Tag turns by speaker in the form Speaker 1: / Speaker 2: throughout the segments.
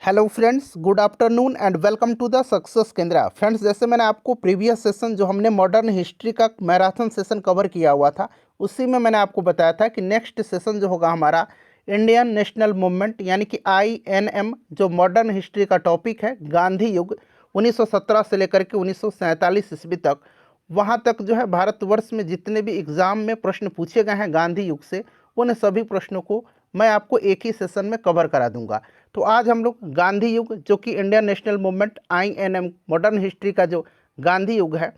Speaker 1: Hello friends, good afternoon and welcome to the success Kendra. Friends, जैसे मैंने आपको previous session जो हमने मॉडर्न हिस्ट्री का मैराथन सेशन कवर किया हुआ था, उसी में मैंने आपको बताया था कि नेक्स्ट सेशन जो होगा हमारा इंडियन नेशनल मूवमेंट यानी कि INM, जो मॉडर्न हिस्ट्री का टॉपिक है, गांधी युग 1917 से लेकर के 1947 ईस्वी तक। वहाँ तक जो है भारतवर्ष में जितने भी एग्ज़ाम में प्रश्न पूछे गए हैं गांधी युग से, उन सभी प्रश्नों को मैं आपको एक ही सेशन में कवर करा दूंगा। तो आज हम लोग गांधी युग, जो कि Indian national movement INM modern history का जो गांधी युग है,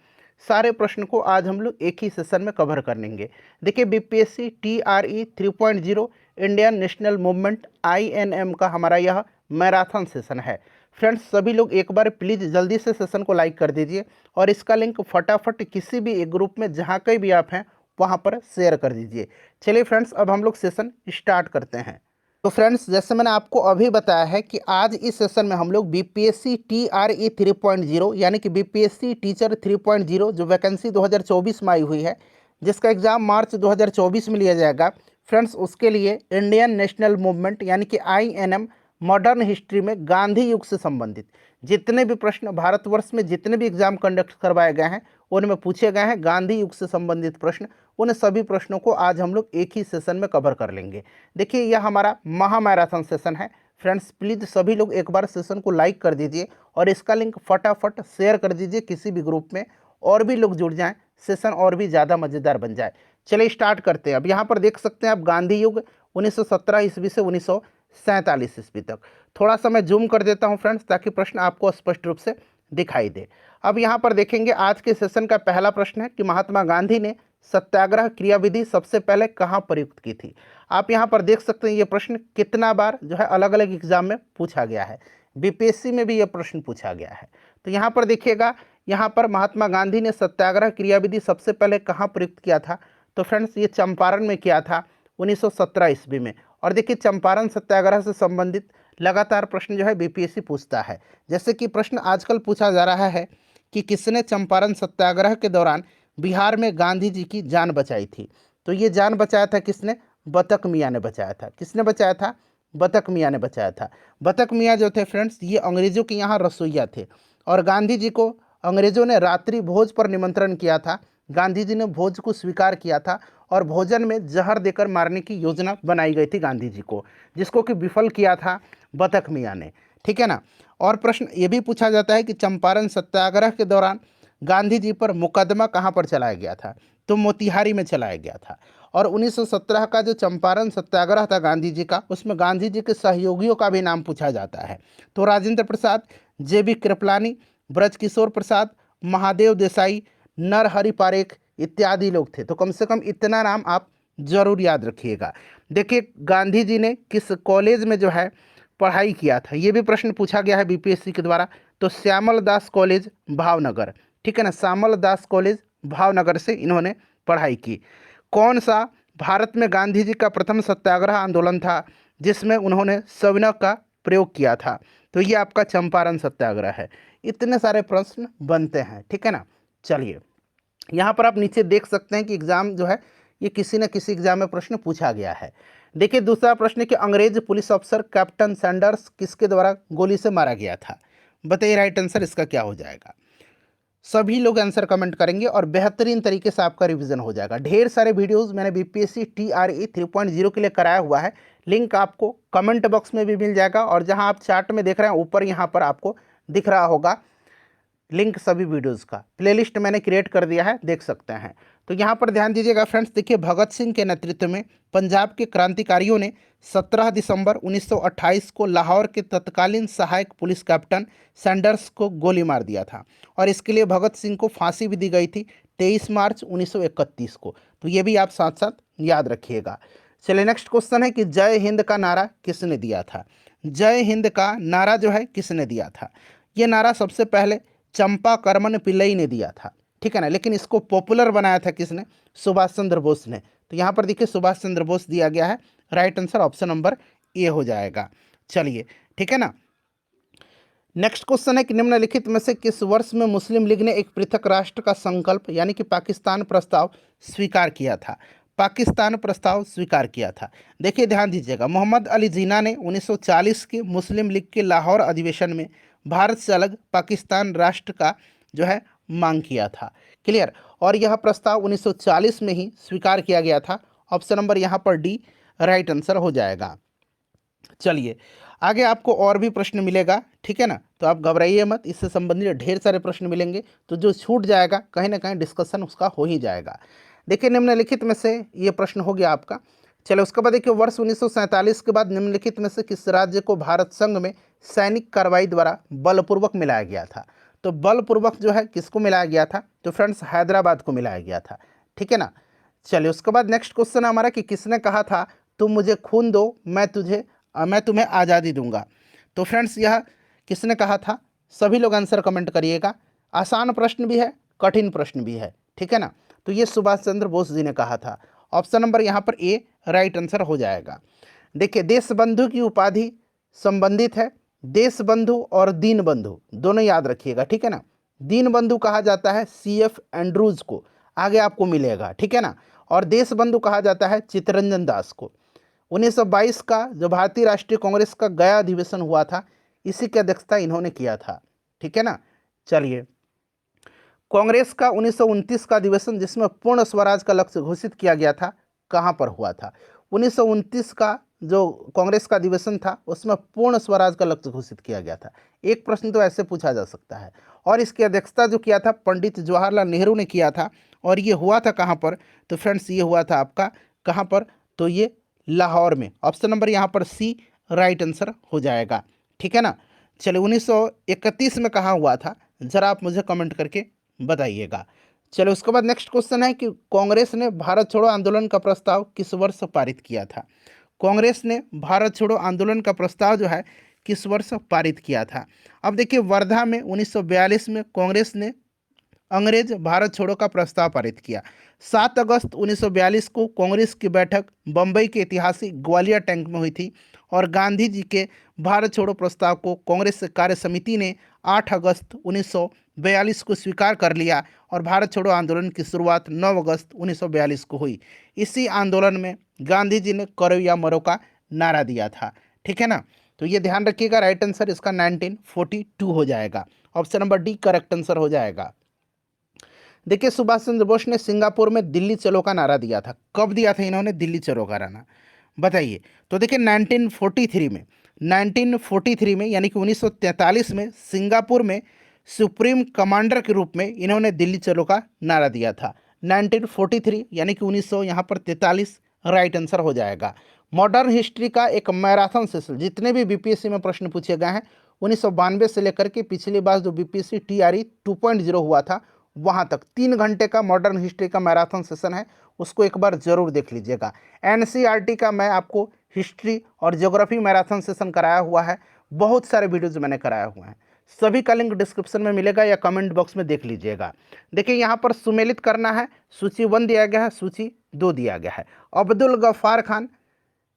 Speaker 1: सारे प्रश्न को आज हम लोग एक ही सेशन में कवर कर लेंगे। देखिए, BPSC TRE 3.0 Indian national movement INM का हमारा यह मैराथन सेशन है। फ्रेंड्स, सभी लोग एक बार प्लीज़ जल्दी से सेशन को लाइक कर दीजिए और इसका लिंक फटाफट किसी भी एक ग्रुप में जहाँ कहीं भी आप हैं वहाँ पर शेयर कर दीजिए। चलिए फ्रेंड्स, अब हम लोग सेशन स्टार्ट करते हैं। तो फ्रेंड्स, जैसे मैंने आपको अभी बताया है कि आज इस सेशन में हम लोग BPSC TRE 3.0 यानी कि BPSC टीचर 3.0 जो वैकेंसी 2024 में आई हुई है, जिसका एग्ज़ाम मार्च 2024 में लिया जाएगा। फ्रेंड्स, उसके लिए इंडियन नेशनल मूवमेंट यानी कि INM मॉडर्न हिस्ट्री में गांधी युग से संबंधित जितने भी प्रश्न भारतवर्ष में जितने भी एग्जाम कंडक्ट करवाए गए हैं, उनमें पूछे गए हैं गांधी युग से संबंधित प्रश्न। उन सभी प्रश्नों को आज हम लोग एक ही सेशन में कवर कर लेंगे। देखिए, यह हमारा महा मैराथन सेशन है। फ्रेंड्स, प्लीज़ सभी लोग एक बार सेशन को लाइक कर दीजिए और इसका लिंक फटाफट शेयर कर दीजिए किसी भी ग्रुप में, और भी लोग जुड़ जाएं, सेशन और भी ज़्यादा मज़ेदार बन जाए। चलिए स्टार्ट करते हैं। अब यहाँ पर देख सकते हैं आप गांधी युग 1917 ईस्वी से 1947 ईस्वी तक। थोड़ा सा मैं जूम कर देता हूँ फ्रेंड्स, ताकि प्रश्न आपको स्पष्ट रूप से दिखाई दे। अब यहाँ पर देखेंगे आज के सेशन का पहला प्रश्न है कि महात्मा गांधी ने सत्याग्रह क्रियाविधि सबसे पहले कहाँ प्रयुक्त की थी। आप यहाँ पर देख सकते हैं ये प्रश्न कितना बार जो है अलग अलग एग्जाम में पूछा गया है। BPSC में भी ये प्रश्न पूछा गया है। तो यहाँ पर देखिएगा, यहाँ पर महात्मा गांधी ने सत्याग्रह क्रियाविधि सबसे पहले कहाँ प्रयुक्त किया था। तो फ्रेंड्स, ये चंपारण में किया था 1917 ईस्वी में। और देखिए, चंपारण सत्याग्रह से संबंधित लगातार प्रश्न जो है BPSC पूछता है। जैसे कि प्रश्न आजकल पूछा जा रहा है कि किसने चंपारण सत्याग्रह के दौरान बिहार में गांधी जी की जान बचाई थी। तो ये जान बचाया था किसने? बतक मियाँ ने बचाया था। किसने बचाया था? बतक मियाँ ने बचाया था। बतक मियाँ जो थे फ्रेंड्स, ये अंग्रेजों के यहाँ रसोइया थे और गांधी जी को अंग्रेजों ने रात्रि भोज पर निमंत्रण किया था। गांधी जी ने भोज को स्वीकार किया था और भोजन में जहर देकर मारने की योजना बनाई गई थी गांधी जी को, जिसको कि विफल किया था बतक मियाँ ने। ठीक है ना। और प्रश्न ये भी पूछा जाता है कि चंपारण सत्याग्रह के दौरान गांधी जी पर मुकदमा कहाँ पर चलाया गया था। तो मोतिहारी में चलाया गया था। और 1917 का जो चंपारण सत्याग्रह था गांधी जी का, उसमें गांधी जी के सहयोगियों का भी नाम पूछा जाता है। तो राजेंद्र प्रसाद, JB कृपलानी, ब्रजकिशोर प्रसाद, महादेव देसाई, नरहरि पारेख इत्यादि लोग थे। तो कम से कम इतना नाम आप जरूर याद रखिएगा। देखिए, गांधी जी ने किस कॉलेज में जो है पढ़ाई किया था, ये भी प्रश्न पूछा गया है BPSC के द्वारा। तो श्यामल दास कॉलेज भावनगर। ठीक है ना, श्यामल दास कॉलेज भावनगर से इन्होंने पढ़ाई की। कौन सा भारत में गांधी जी का प्रथम सत्याग्रह आंदोलन था जिसमें उन्होंने सविनय का प्रयोग किया था? तो ये आपका चंपारण सत्याग्रह है। इतने सारे प्रश्न बनते हैं। ठीक है ना। चलिए, यहाँ पर आप नीचे देख सकते हैं कि एग्जाम जो है ये किसी न किसी एग्जाम में प्रश्न पूछा गया है। देखिए, दूसरा प्रश्न है कि अंग्रेज पुलिस अफसर कैप्टन सैंडर्स किसके द्वारा गोली से मारा गया था। बताइए राइट आंसर इसका क्या हो जाएगा। सभी लोग आंसर कमेंट करेंगे और बेहतरीन तरीके से आपका रिवीजन हो जाएगा। ढेर सारे वीडियोस मैंने BPSC TRE 3.0 के लिए कराया हुआ है। लिंक आपको कमेंट बॉक्स में भी मिल जाएगा और जहां आप चार्ट में देख रहे हैं ऊपर यहाँ पर आपको दिख रहा होगा लिंक सभी वीडियोस का। प्लेलिस्ट मैंने क्रिएट कर दिया है, देख सकते हैं। तो यहाँ पर ध्यान दीजिएगा फ्रेंड्स। देखिए, भगत सिंह के नेतृत्व में पंजाब के क्रांतिकारियों ने 17 दिसंबर 1928 को लाहौर के तत्कालीन सहायक पुलिस कैप्टन सैंडर्स को गोली मार दिया था और इसके लिए भगत सिंह को फांसी भी दी गई थी 23 मार्च 1931 को। तो ये भी आप साथ साथ याद रखिएगा। चलिए, नेक्स्ट क्वेश्चन है कि जय हिंद का नारा किसने दिया था। जय हिंद का नारा जो है किसने दिया था? ये नारा सबसे पहले चंपा करमन पिल्लई ने दिया था। ठीक है ना, लेकिन इसको पॉपुलर बनाया था किसने? सुभाष चंद्र बोस ने। तो यहाँ पर देखिए सुभाष चंद्र बोस दिया गया है। Right answer option number A हो जाएगा। चलिए, ठीक है ना। नेक्स्ट क्वेश्चन है कि निम्नलिखित में से किस वर्ष में मुस्लिम लीग ने एक पृथक राष्ट्र का संकल्प यानी कि पाकिस्तान प्रस्ताव स्वीकार किया था। पाकिस्तान प्रस्ताव स्वीकार किया था? देखिए ध्यान दीजिएगा, मोहम्मद अली जिन्ना ने 1940 के मुस्लिम लीग के लाहौर अधिवेशन में भारत से अलग पाकिस्तान राष्ट्र का जो है मांग किया था। क्लियर। और यह प्रस्ताव 1940 में ही स्वीकार किया गया था। ऑप्शन नंबर यहाँ पर डी राइट आंसर हो जाएगा। चलिए आगे आपको और भी प्रश्न मिलेगा, ठीक है ना, तो आप घबराइए मत, इससे संबंधित ढेर सारे प्रश्न मिलेंगे, तो जो छूट जाएगा कहीं ना कहीं डिस्कशन उसका हो ही जाएगा। देखिए निम्नलिखित में से ये प्रश्न हो गया आपका। चलो उसके बाद देखिए, वर्ष 1947 के बाद निम्नलिखित में से किस राज्य को भारत संघ में सैनिक कार्रवाई द्वारा बलपूर्वक मिलाया गया था? तो बलपूर्वक जो है किसको मिलाया गया था? तो फ्रेंड्स हैदराबाद को मिलाया गया था, ठीक है ना। चलिए उसके बाद नेक्स्ट क्वेश्चन हमारा कि किसने कहा था तुम मुझे खून दो मैं तुम्हें आज़ादी दूंगा? तो फ्रेंड्स यह किसने कहा था? सभी लोग आंसर कमेंट करिएगा। आसान प्रश्न भी है, कठिन प्रश्न भी है, ठीक है ना। तो ये सुभाष चंद्र बोस जी ने कहा था। ऑप्शन नंबर यहाँ पर ए राइट आंसर हो जाएगा। देखिए देश बंधु की उपाधि संबंधित है, देश बंधु और दीन बंधु दोनों याद रखिएगा, ठीक है ना। दीन बंधु कहा जाता है CF एंड्रूज को, आगे आपको मिलेगा, ठीक है ना। और देश बंधु कहा जाता है चित्तरंजन दास को। 1922 का जो भारतीय राष्ट्रीय कांग्रेस का गया अधिवेशन हुआ था, इसी की अध्यक्षता इन्होंने किया था, ठीक है ना। चलिए कांग्रेस का 1929 का अधिवेशन जिसमें पूर्ण स्वराज का लक्ष्य घोषित किया गया था, कहाँ पर हुआ था? 1929 का जो कांग्रेस का अधिवेशन था उसमें पूर्ण स्वराज का लक्ष्य घोषित किया गया था। एक प्रश्न तो ऐसे पूछा जा सकता है। और इसकी अध्यक्षता जो किया था पंडित जवाहरलाल नेहरू ने किया था। और ये हुआ था कहाँ पर? तो फ्रेंड्स ये हुआ था आपका कहाँ पर? तो ये लाहौर में। ऑप्शन नंबर यहाँ पर सी राइट आंसर हो जाएगा, ठीक है ना। चलिए 1931 में कहाँ हुआ था, जरा आप मुझे कमेंट करके बताइएगा। चलो उसके बाद नेक्स्ट क्वेश्चन है कि कांग्रेस ने भारत छोड़ो आंदोलन का प्रस्ताव किस वर्ष पारित किया था? कांग्रेस ने भारत छोड़ो आंदोलन का प्रस्ताव जो है किस वर्ष पारित किया था? अब देखिए वर्धा में 1942 में कांग्रेस ने अंग्रेज भारत छोड़ो का प्रस्ताव पारित किया। 7 अगस्त 1942 को कांग्रेस की बैठक बम्बई के ऐतिहासिक ग्वालियर टैंक में हुई थी। और गांधी जी के भारत छोड़ो प्रस्ताव को कांग्रेस कार्य समिति ने 8 अगस्त 1942 को स्वीकार कर लिया। और भारत छोड़ो आंदोलन की शुरुआत 9 अगस्त 1942 को हुई। इसी आंदोलन में गांधी जी ने करो या मरो का नारा दिया था, ठीक है ना। तो ये ध्यान रखिएगा, राइट आंसर इसका 1942 हो जाएगा। Option number D correct answer हो जाएगा। देखिए सुभाष चंद्र बोस ने सिंगापुर में दिल्ली चलो का नारा दिया था। कब दिया था इन्होंने दिल्ली चलो का नारा, बताइए? तो देखिए 1943 में यानी कि 1943 में सिंगापुर में सुप्रीम कमांडर के रूप में इन्होंने दिल्ली चलो का नारा दिया था। 1943 यानी कि 1900 यहाँ पर 43 राइट आंसर हो जाएगा। मॉडर्न हिस्ट्री का एक मैराथन सेशन, जितने भी बीपीएससी में प्रश्न पूछे गए हैं 1992 से लेकर के पिछली बार जो बीपीएससी TRE 2.0 हुआ था वहाँ तक 3 घंटे का मॉडर्न हिस्ट्री का मैराथन सेशन है, उसको एक बार जरूर देख लीजिएगा। NCERT का मैं आपको हिस्ट्री और ज्योग्राफी मैराथन सेशन कराया हुआ है, बहुत सारे वीडियोज मैंने कराया हुआ है, सभी का लिंक डिस्क्रिप्शन में मिलेगा या कमेंट बॉक्स में देख लीजिएगा। देखिए यहाँ पर सुमेलित करना है, सूची 1 दिया गया है, सूची 2 दिया गया है। अब्दुल गफ्फार खान,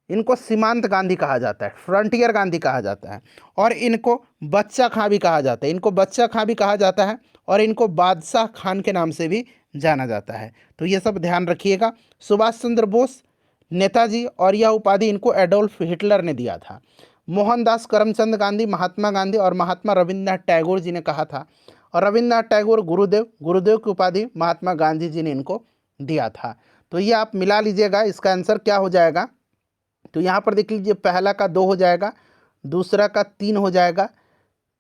Speaker 1: इनको सीमांत गांधी कहा जाता है, फ्रंटियर गांधी कहा जाता है, और इनको बच्चा खां भी कहा जाता है, इनको बच्चा खां भी कहा जाता है, और इनको बादशाह खान के नाम से भी जाना जाता है। तो ये सब ध्यान रखिएगा। सुभाष चंद्र बोस, नेताजी, और यह उपाधि इनको एडोल्फ हिटलर ने दिया था। मोहनदास करमचंद गांधी, महात्मा गांधी और महात्मा रविंद्रनाथ टैगोर जी ने कहा था। और रविंद्रनाथ टैगोर गुरुदेव की उपाधि महात्मा गांधी जी ने इनको दिया था। तो ये आप मिला लीजिएगा, इसका आंसर क्या हो जाएगा? तो यहाँ पर देख लीजिए, पहला का 2 हो जाएगा, दूसरा का 3 हो जाएगा,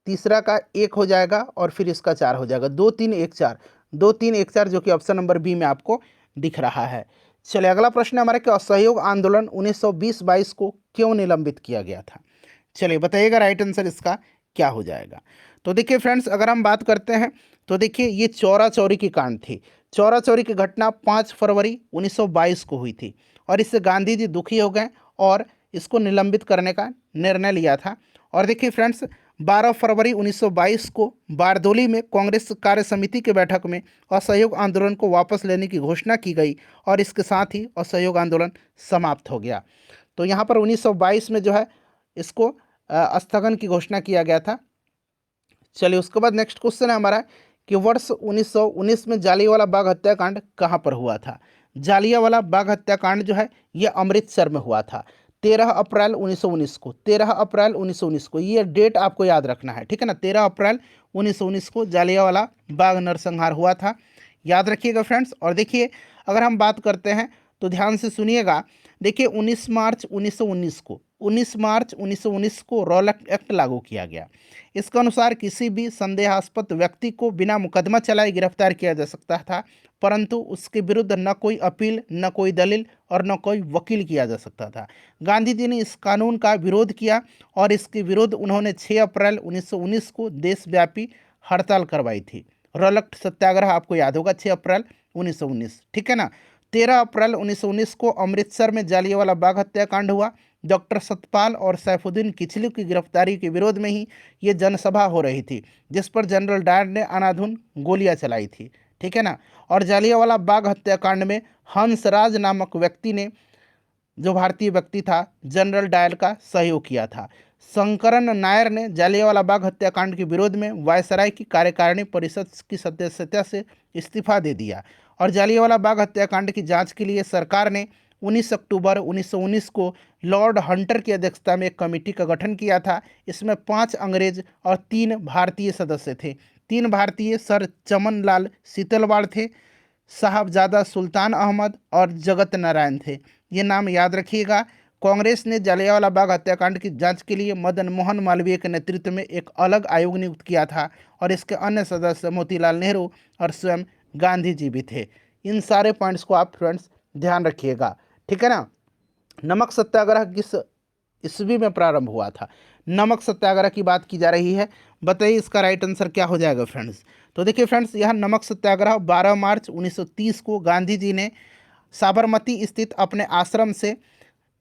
Speaker 1: तीसरा का 1 हो जाएगा, और फिर इसका 4 हो जाएगा। 2 3 1 4, 2 3 1 4, जो कि ऑप्शन नंबर बी में आपको दिख रहा है। चलिए अगला प्रश्न हमारा कि असहयोग आंदोलन 1920-22 को क्यों निलंबित किया गया था? चलिए बताइएगा राइट आंसर इसका क्या हो जाएगा। तो देखिए फ्रेंड्स, अगर हम बात करते हैं तो देखिए ये चौरा चौरी की कांड थी। चौरा चौरी की घटना 5 फरवरी 1922 को हुई थी, और इससे गांधी जी दुखी हो गए और इसको निलंबित करने का निर्णय लिया था। और देखिए फ्रेंड्स, 12 फरवरी 1922 को बारदोली में कांग्रेस कार्य समिति की बैठक में असहयोग आंदोलन को वापस लेने की घोषणा की गई, और इसके साथ ही असहयोग आंदोलन समाप्त हो गया। तो यहाँ पर 1922 में जो है इसको स्थगन की घोषणा किया गया था। चलिए उसके बाद नेक्स्ट क्वेश्चन है हमारा कि वर्ष 1919 में जालियांवाला बाग हत्याकांड कहाँ पर हुआ था? जालियांवाला बाग हत्याकांड जो है ये अमृतसर में हुआ था 13 अप्रैल 1919 को। 13 अप्रैल 1919 को, ये डेट आपको याद रखना है, ठीक है ना। 13 अप्रैल 1919 को जालियांवाला बाग नरसंहार हुआ था, याद रखिएगा फ्रेंड्स। और देखिए, अगर हम बात करते हैं तो ध्यान से सुनिएगा। देखिए 19 मार्च 1919 को, 19 मार्च 1919 को रॉलैक्ट एक्ट लागू किया गया। इसके अनुसार किसी भी संदेहास्पद व्यक्ति को बिना मुकदमा चलाए गिरफ्तार किया जा सकता था, परंतु उसके विरुद्ध न कोई अपील, न कोई दलील और न कोई वकील किया जा सकता था। गांधी जी ने इस कानून का विरोध किया और इसके विरुद्ध उन्होंने 6 अप्रैल 1919 को देशव्यापी हड़ताल करवाई थी। रॉलैक्ट सत्याग्रह आपको याद होगा, 6 अप्रैल 1919, ठीक है ना। 13 अप्रैल 1919 को अमृतसर में जालियांवाला बाग हत्याकांड हुआ। डॉक्टर सतपाल और सैफुद्दीन किचलू की गिरफ्तारी के विरोध में ही ये जनसभा हो रही थी, जिस पर जनरल डायर ने अनाधुन गोलियां चलाई थी, ठीक है ना। और जालियांवाला बाग हत्याकांड में हंसराज नामक व्यक्ति ने, जो भारतीय व्यक्ति था, जनरल डायर का सहयोग किया था। शंकरन नायर ने जालियांवाला बाग हत्याकांड के विरोध में वायसराय की कार्यकारिणी परिषद की सदस्यता से इस्तीफा दे दिया। और जालियांवाला बाग हत्याकांड की जांच के लिए सरकार ने 19 अक्टूबर 1919 को लॉर्ड हंटर की अध्यक्षता में एक कमेटी का गठन किया था। इसमें 5 अंग्रेज और 3 भारतीय सदस्य थे। 3 भारतीय सर चमन लाल सीतलवाड़ थे, साहबजादा सुल्तान अहमद और जगत नारायण थे। ये नाम याद रखिएगा। कांग्रेस ने जालियांवाला बाग हत्याकांड की जांच के लिए मदन मोहन मालवीय के नेतृत्व में एक अलग आयोग नियुक्त किया था और इसके अन्य सदस्य मोतीलाल नेहरू और स्वयं गांधी जी भी थे। इन सारे पॉइंट्स को आप फ्रेंड्स ध्यान रखिएगा, ठीक है ना। नमक सत्याग्रह किस ईस्वी में प्रारंभ हुआ था? नमक सत्याग्रह की बात की जा रही है, बताइए इसका राइट आंसर क्या हो जाएगा फ्रेंड्स। तो देखिए फ्रेंड्स, यह नमक सत्याग्रह 12 मार्च 1930 को गांधी जी ने साबरमती स्थित अपने आश्रम से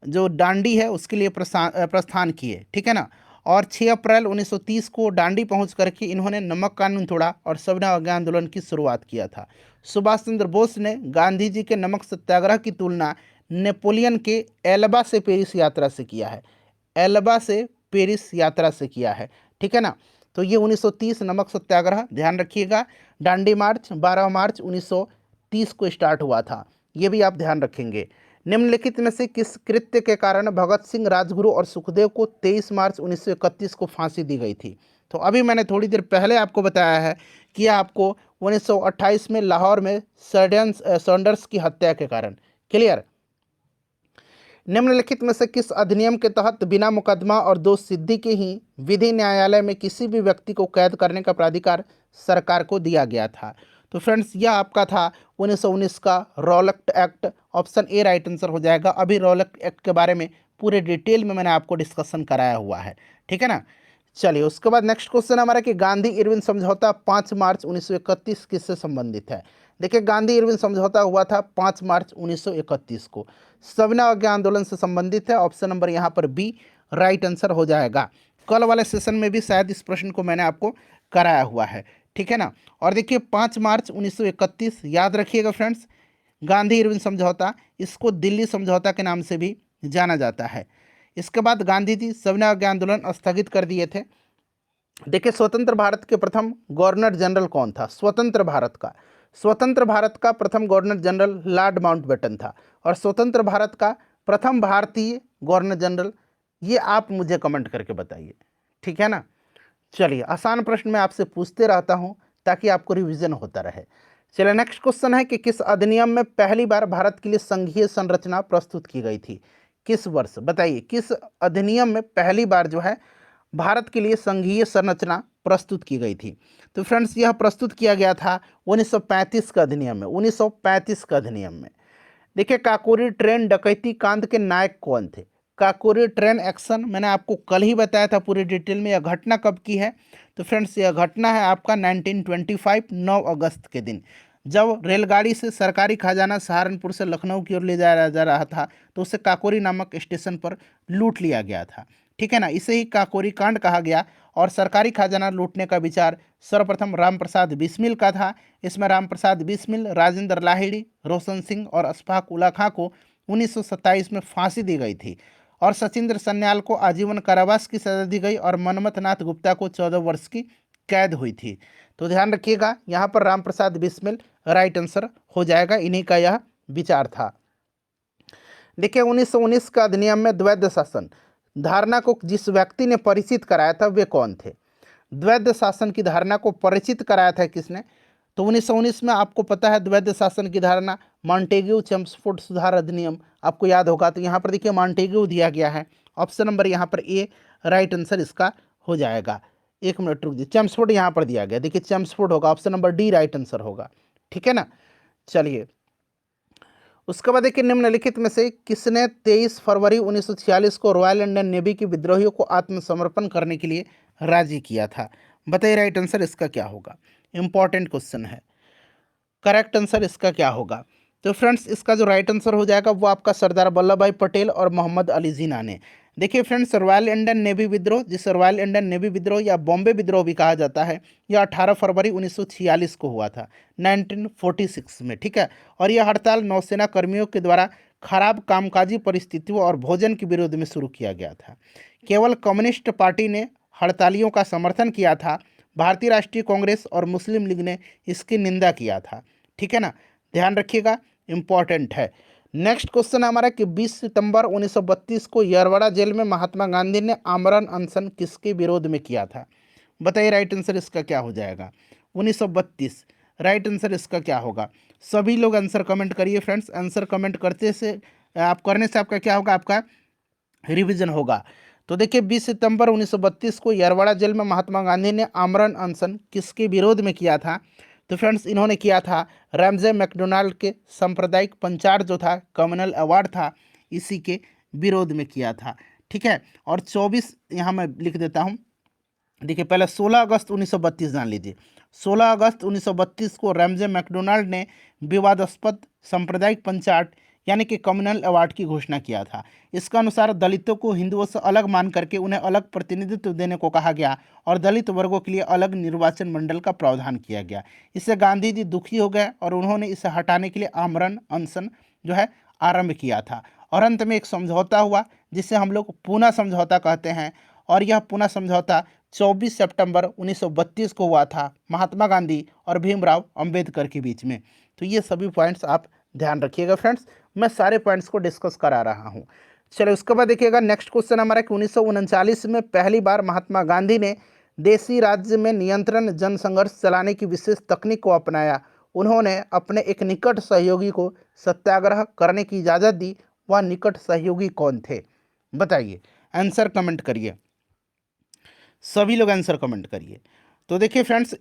Speaker 1: जो डांडी है उसके लिए प्रस्थान किए, ठीक है ना। और 6 अप्रैल 1930 को डांडी पहुंच करके इन्होंने नमक कानून तोड़ा और सविनय अवज्ञा आंदोलन की शुरुआत किया था। सुभाष चंद्र बोस ने गांधी जी के नमक सत्याग्रह की तुलना नेपोलियन के एल्बा से पेरिस यात्रा से किया है। एल्बा से पेरिस यात्रा से किया है, ठीक है ना। तो ये 1930 नमक सत्याग्रह ध्यान रखिएगा। डांडी मार्च 12 मार्च 1930 को स्टार्ट हुआ था, ये भी आप ध्यान रखेंगे। निम्नलिखित में से किस कृत्य के कारण भगत सिंह, राजगुरु और सुखदेव को 23 मार्च 1931 को फांसी दी गई थी? तो अभी मैंने थोड़ी देर पहले आपको बताया है कि आपको 1928 में लाहौर में सैंडर्स की हत्या के कारण। क्लियर। निम्नलिखित में से किस अधिनियम के तहत बिना मुकदमा और दोष सिद्धि के ही विधि न्यायालय में किसी भी व्यक्ति को कैद करने का प्राधिकार सरकार को दिया गया था? तो फ्रेंड्स, यह आपका था 1919 का Rowlatt act. Option A right answer हो जाएगा। अभी रॉलैक्ट एक्ट के बारे में पूरे डिटेल में मैंने आपको डिस्कशन कराया हुआ है, ठीक है ना। चलिए, उसके बाद नेक्स्ट क्वेश्चन हमारा कि गांधी इरविन समझौता 5 मार्च 1931 किससे संबंधित है? देखिए, गांधी इरविन समझौता हुआ था 5 मार्च 1931 को, सविनय अवज्ञा आंदोलन से संबंधित है। ऑप्शन नंबर यहाँ पर बी राइट आंसर हो जाएगा। कल वाले सेशन में भी शायद इस प्रश्न को मैंने आपको कराया हुआ है, ठीक है ना। और देखिए 5 मार्च 1931 याद रखिएगा फ्रेंड्स, गांधी इरविन समझौता, इसको दिल्ली समझौता के नाम से भी जाना जाता है। इसके बाद गांधी जी सविनय अवज्ञा आंदोलन स्थगित कर दिए थे। देखिए, स्वतंत्र भारत के प्रथम गवर्नर जनरल कौन था? स्वतंत्र भारत का प्रथम गवर्नर जनरल लॉर्ड माउंटबेटन था। और स्वतंत्र भारत का प्रथम भारतीय गवर्नर जनरल, ये आप मुझे कमेंट करके बताइए, ठीक है ना। चलिए, आसान प्रश्न मैं आपसे पूछते रहता हूं ताकि आपको रिवीजन होता रहे। चलिए, नेक्स्ट क्वेश्चन है कि किस अधिनियम में पहली बार भारत के लिए संघीय संरचना प्रस्तुत की गई थी? किस वर्ष? बताइए, किस अधिनियम में पहली बार जो है भारत के लिए संघीय संरचना प्रस्तुत की गई थी? तो फ्रेंड्स, यह प्रस्तुत किया गया था 1935 का अधिनियम में। 1935 का अधिनियम में देखिए, काकोरी ट्रेन डकैती कांड के नायक कौन थे? काकोरी ट्रेन एक्शन मैंने आपको कल ही बताया था पूरी डिटेल में। यह घटना कब की है? तो फ्रेंड्स, यह घटना है आपका 1925 9 अगस्त के दिन, जब रेलगाड़ी से सरकारी खजाना सहारनपुर से लखनऊ की ओर ले जाया जा रहा था, तो उसे काकोरी नामक स्टेशन पर लूट लिया गया था, ठीक है ना। इसे ही काकोरी कांड कहा गया। और सरकारी खजाना लूटने का विचार सर्वप्रथम रामप्रसाद बिस्मिल का था। इसमें रामप्रसाद बिस्मिल, राजेंद्र लाहिड़ी, रोशन सिंह और अशफाक उल्ला खां को 1927 में फांसी दी गई थी। और सचिंद्र सन्याल को आजीवन कारावास की सजा दी गई और मनमथ नाथ गुप्ता को 14 वर्ष की कैद हुई थी। तो ध्यान रखिएगा, यहाँ पर रामप्रसाद बिस्मिल राइट आंसर हो जाएगा। इन्हीं का यह विचार था। देखिए 1919 का अधिनियम में द्वैध शासन धारणा को जिस व्यक्ति ने परिचित कराया था वे कौन थे? द्वैध शासन की धारणा को परिचित कराया था किसने? तो 1919 में आपको पता है द्वैध शासन की धारणा मॉन्टेग्यू चेम्सफोर्ड सुधार अधिनियम आपको याद होगा। तो यहाँ पर देखिए मॉन्टेग्यू दिया गया है, ऑप्शन नंबर यहाँ पर ए राइट आंसर इसका हो जाएगा। एक मिनट रुक दीजिए, चेम्सफोर्ड यहाँ पर दिया गया, देखिए चेम्सफोर्ड होगा, option number D right answer होगा, ठीक है ना। चलिए उसके बाद देखिए निम्नलिखित में से किसने 23 फरवरी 1946 को रॉयल इंडियन नेवी की विद्रोहियों को आत्मसमर्पण करने के लिए राजी किया था? बताइए राइट आंसर इसका क्या होगा। इंपॉर्टेंट क्वेश्चन है, करेक्ट आंसर इसका क्या होगा? तो फ्रेंड्स इसका जो राइट आंसर हो जाएगा वो आपका सरदार वल्लभ भाई पटेल और मोहम्मद अली जिन्ना ने। देखिए फ्रेंड्स रॉयल इंडियन नेवी विद्रोह, जिसे रॉयल इंडियन नेवी विद्रोह या बॉम्बे विद्रोह भी कहा जाता है, यह 18 फरवरी 1946 को हुआ था, 1946 में, ठीक है। और यह हड़ताल नौसेना कर्मियों के द्वारा खराब कामकाजी परिस्थितियों और भोजन के विरोध में शुरू किया गया था। केवल कम्युनिस्ट पार्टी ने हड़तालियों का समर्थन किया था, भारतीय राष्ट्रीय कांग्रेस और मुस्लिम लीग ने इसकी निंदा किया था, ठीक है ना, ध्यान रखिएगा, इंपॉर्टेंट है। नेक्स्ट क्वेश्चन हमारा कि 20 सितंबर 1932 को यरवड़ा जेल में महात्मा गांधी ने आमरण अनशन किसके विरोध में किया था? बताइए राइट आंसर इसका क्या हो जाएगा। 1932 राइट आंसर इसका क्या होगा? सभी लोग आंसर कमेंट करिए फ्रेंड्स, आंसर कमेंट करने से आपका क्या होगा, आपका रिवीजन होगा। तो देखिए 20 सितंबर 1932 को यरवड़ा जेल में महात्मा गांधी ने आमरण अनशन किसके विरोध में किया था? तो फ्रेंड्स इन्होंने किया था रैमजे मैकडोनाल्ड के सांप्रदायिक पंचायत जो था कम्युनल अवार्ड था, इसी के विरोध में किया था, ठीक है। और 24 यहाँ मैं लिख देता हूँ, देखिए पहले 16 अगस्त 1932 जान लीजिए। 16 अगस्त 1932 को रैमजे मैकडोनाल्ड ने विवादास्पद सांप्रदायिक पंचायत यानी कि कम्युनल अवार्ड की घोषणा किया था। इसका अनुसार दलितों को हिंदुओं से अलग मान करके उन्हें अलग प्रतिनिधित्व देने को कहा गया और दलित वर्गों के लिए अलग निर्वाचन मंडल का प्रावधान किया गया। इससे गांधी जी दुखी हो गए और उन्होंने इसे हटाने के लिए आमरण अनशन जो है आरंभ किया था। और अंत में एक समझौता हुआ जिसे हम लोग पूना समझौता कहते हैं, और यह पूना समझौता 24 सितंबर 1932 को हुआ था महात्मा गांधी और भीमराव अंबेडकर के बीच में। तो ये सभी पॉइंट्स आप ध्यान रखिएगा फ्रेंड्स, मैं सारे पॉइंट्स को डिस्कस करा रहा हूँ। चलिए उसके बाद देखिएगा नेक्स्ट क्वेश्चन हमारा कि 1939 में पहली बार महात्मा गांधी ने देशी राज्य में नियंत्रण जनसंघर्ष चलाने की विशेष तकनीक को अपनाया। उन्होंने अपने एक निकट सहयोगी को सत्याग्रह करने की इजाज़त दी, वह निकट सहयोगी कौन थे? बताइए, आंसर कमेंट करिए, सभी लोग आंसर कमेंट करिए। तो देखिए फ्रेंड्स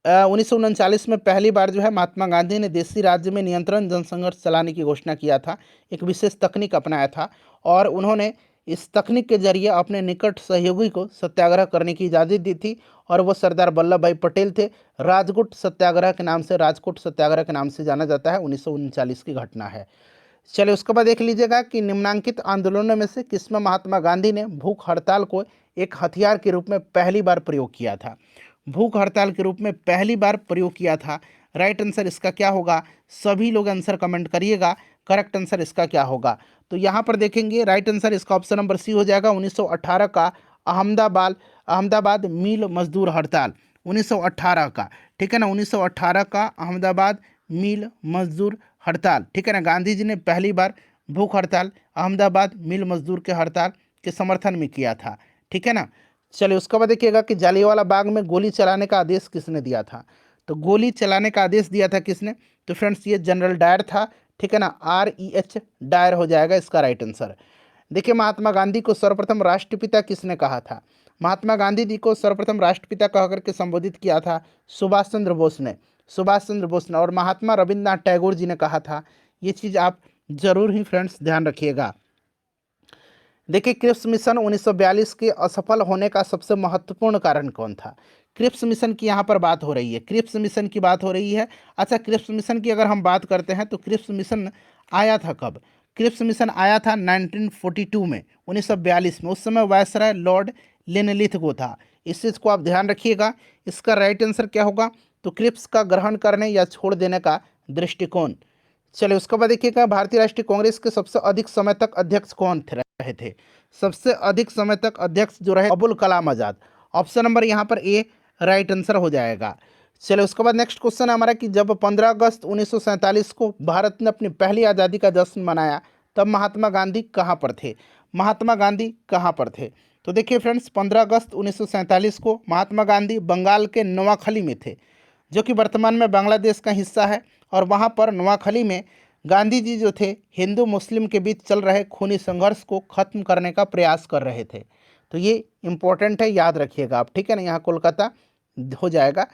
Speaker 1: 1939 में पहली बार जो है महात्मा गांधी ने देशी राज्य में नियंत्रण जनसंघर्ष चलाने की घोषणा किया था, एक विशेष तकनीक अपनाया था, और उन्होंने इस तकनीक के जरिए अपने निकट सहयोगी को सत्याग्रह करने की इजाज़त दी थी, और वो सरदार वल्लभ भाई पटेल थे। राजकोट सत्याग्रह के नाम से, राजकोट सत्याग्रह के नाम से जाना जाता है, 1939 की घटना है। चलिए उसके बाद देख लीजिएगा कि निम्नांकित आंदोलनों में से किसमें महात्मा गांधी ने भूख हड़ताल को एक हथियार के रूप में पहली बार प्रयोग किया था? भूख हड़ताल के रूप में पहली बार प्रयोग किया था, राइट आंसर इसका क्या होगा? सभी लोग आंसर कमेंट करिएगा, करेक्ट आंसर इसका क्या होगा? तो यहाँ पर देखेंगे राइट आंसर इसका ऑप्शन नंबर सी हो जाएगा, 1918 का अहमदाबाद मिल मजदूर हड़ताल, 1918 का, ठीक है ना, 1918 का अहमदाबाद मिल मजदूर हड़ताल, ठीक है ना। गांधी जी ने पहली बार भूख हड़ताल अहमदाबाद मिल मजदूर के हड़ताल के समर्थन में किया था, ठीक है ना। चलिए उसके बाद देखिएगा कि जालियांवाला बाग में गोली चलाने का आदेश किसने दिया था? तो गोली चलाने का आदेश दिया था किसने? तो फ्रेंड्स ये जनरल डायर था, ठीक है ना, REH डायर हो जाएगा इसका राइट आंसर। देखिए महात्मा गांधी को सर्वप्रथम राष्ट्रपिता किसने कहा था? महात्मा गांधी जी को सर्वप्रथम राष्ट्रपिता कह करके संबोधित किया था सुभाष चंद्र बोस ने, और महात्मा रविंद्रनाथ टैगोर जी ने कहा था। ये चीज़ आप जरूर ही फ्रेंड्स ध्यान रखिएगा। देखिए क्रिप्स मिशन 1942 के असफल होने का सबसे महत्वपूर्ण कारण कौन था? क्रिप्स मिशन की यहाँ पर बात हो रही है, क्रिप्स मिशन की बात हो रही है। अच्छा, क्रिप्स मिशन की अगर हम बात करते हैं तो क्रिप्स मिशन आया था कब? क्रिप्स मिशन आया था 1942 में, 1942 में। उस समय वायसराय लॉर्ड लिनलिथगो था। इस चीज़ को आप ध्यान रखिएगा। इसका राइट आंसर क्या होगा? तो क्रिप्स का ग्रहण करने या छोड़ देने का दृष्टिकोण। चलिए उसके बाद देखिएगा भारतीय राष्ट्रीय कांग्रेस के सबसे अधिक समय तक अध्यक्ष कौन रहे थे? सबसे अधिक समय तक अध्यक्ष जो रहे अबुल कलाम आज़ाद, ऑप्शन नंबर यहाँ पर ए राइट आंसर हो जाएगा। चलिए उसके बाद नेक्स्ट क्वेश्चन है हमारा कि जब 15 अगस्त 1947 को भारत ने अपनी पहली आज़ादी का जश्न मनाया तब महात्मा गांधी कहाँ पर थे? महात्मा गांधी कहाँ पर थे? तो देखिए फ्रेंड्स, 15 अगस्त 1947 को महात्मा गांधी बंगाल के नोआखली में थे, जो कि वर्तमान में बांग्लादेश का हिस्सा है। और वहाँ पर नोआखली में गांधी जी जो थे, हिंदू मुस्लिम के बीच चल रहे खूनी संघर्ष को खत्म करने का प्रयास कर रहे थे। तो ये इंपॉर्टेंट है, याद रखिएगा आप, ठीक है ना। यहाँ कोलकाता हो जाएगा।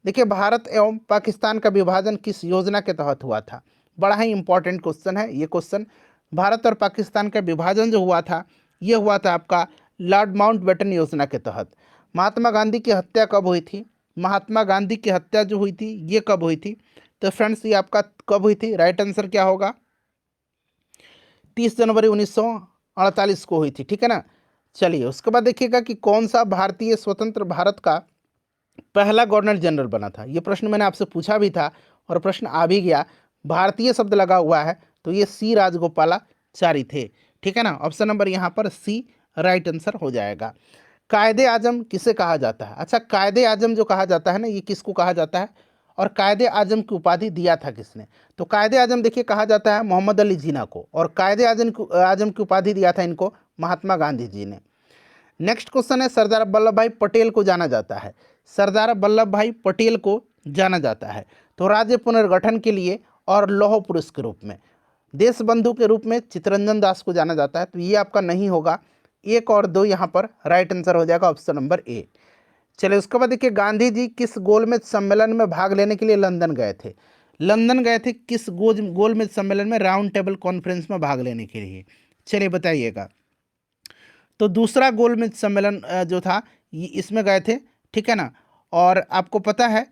Speaker 1: देखिए, भारत एवं पाकिस्तान का विभाजन किस योजना के तहत हुआ था? बड़ा ही इंपॉर्टेंट क्वेश्चन है ये क्वेश्चन। भारत और पाकिस्तान का विभाजन जो हुआ था, ये हुआ था आपका लॉर्ड माउंटबेटन योजना के तहत। महात्मा गांधी की हत्या कब हुई थी? महात्मा गांधी की हत्या जो हुई थी ये कब हुई थी? तो फ्रेंड्स, ये आपका कब हुई थी? राइट आंसर क्या होगा? 30 जनवरी 1948 को हुई थी, ठीक है ना। चलिए उसके बाद देखिएगा कि कौन सा भारतीय स्वतंत्र भारत का पहला गवर्नर जनरल बना था। ये प्रश्न मैंने आपसे पूछा भी था और प्रश्न आ भी गया। भारतीय शब्द लगा हुआ है तो ये सी राजगोपालाचारी थे, ठीक है ना। ऑप्शन नंबर यहाँ पर सी राइट आंसर हो जाएगा। कायदे आजम किसे कहा जाता है? अच्छा, कायदे आजम जो कहा जाता है ना, ये किसको कहा जाता है और कायदे आजम की उपाधि दिया था किसने? तो कायदे आजम देखिए कहा जाता है मोहम्मद अली जिन्ना को, और कायदे आजम की उपाधि दिया था इनको महात्मा गांधी जी ने। नेक्स्ट क्वेश्चन है, सरदार वल्लभ भाई पटेल को जाना जाता है, सरदार वल्लभ भाई पटेल को जाना जाता है तो राज्य पुनर्गठन के लिए और लौह पुरुष के रूप में, देश बंधु के रूप में चित्तरंजन दास को जाना जाता है। तो ये आपका नहीं होगा, 1 और 2 यहाँ पर राइट आंसर हो जाएगा, ऑप्शन नंबर ए। चलिए उसके बाद देखिए, गांधी जी किस गोलमेज सम्मेलन में भाग लेने के लिए लंदन गए थे? लंदन गए थे किस गोलमेज सम्मेलन में? राउंड टेबल कॉन्फ्रेंस में भाग लेने के लिए। चलिए बताइएगा। तो दूसरा गोलमेज सम्मेलन जो था इसमें गए थे, ठीक है ना। और आपको पता है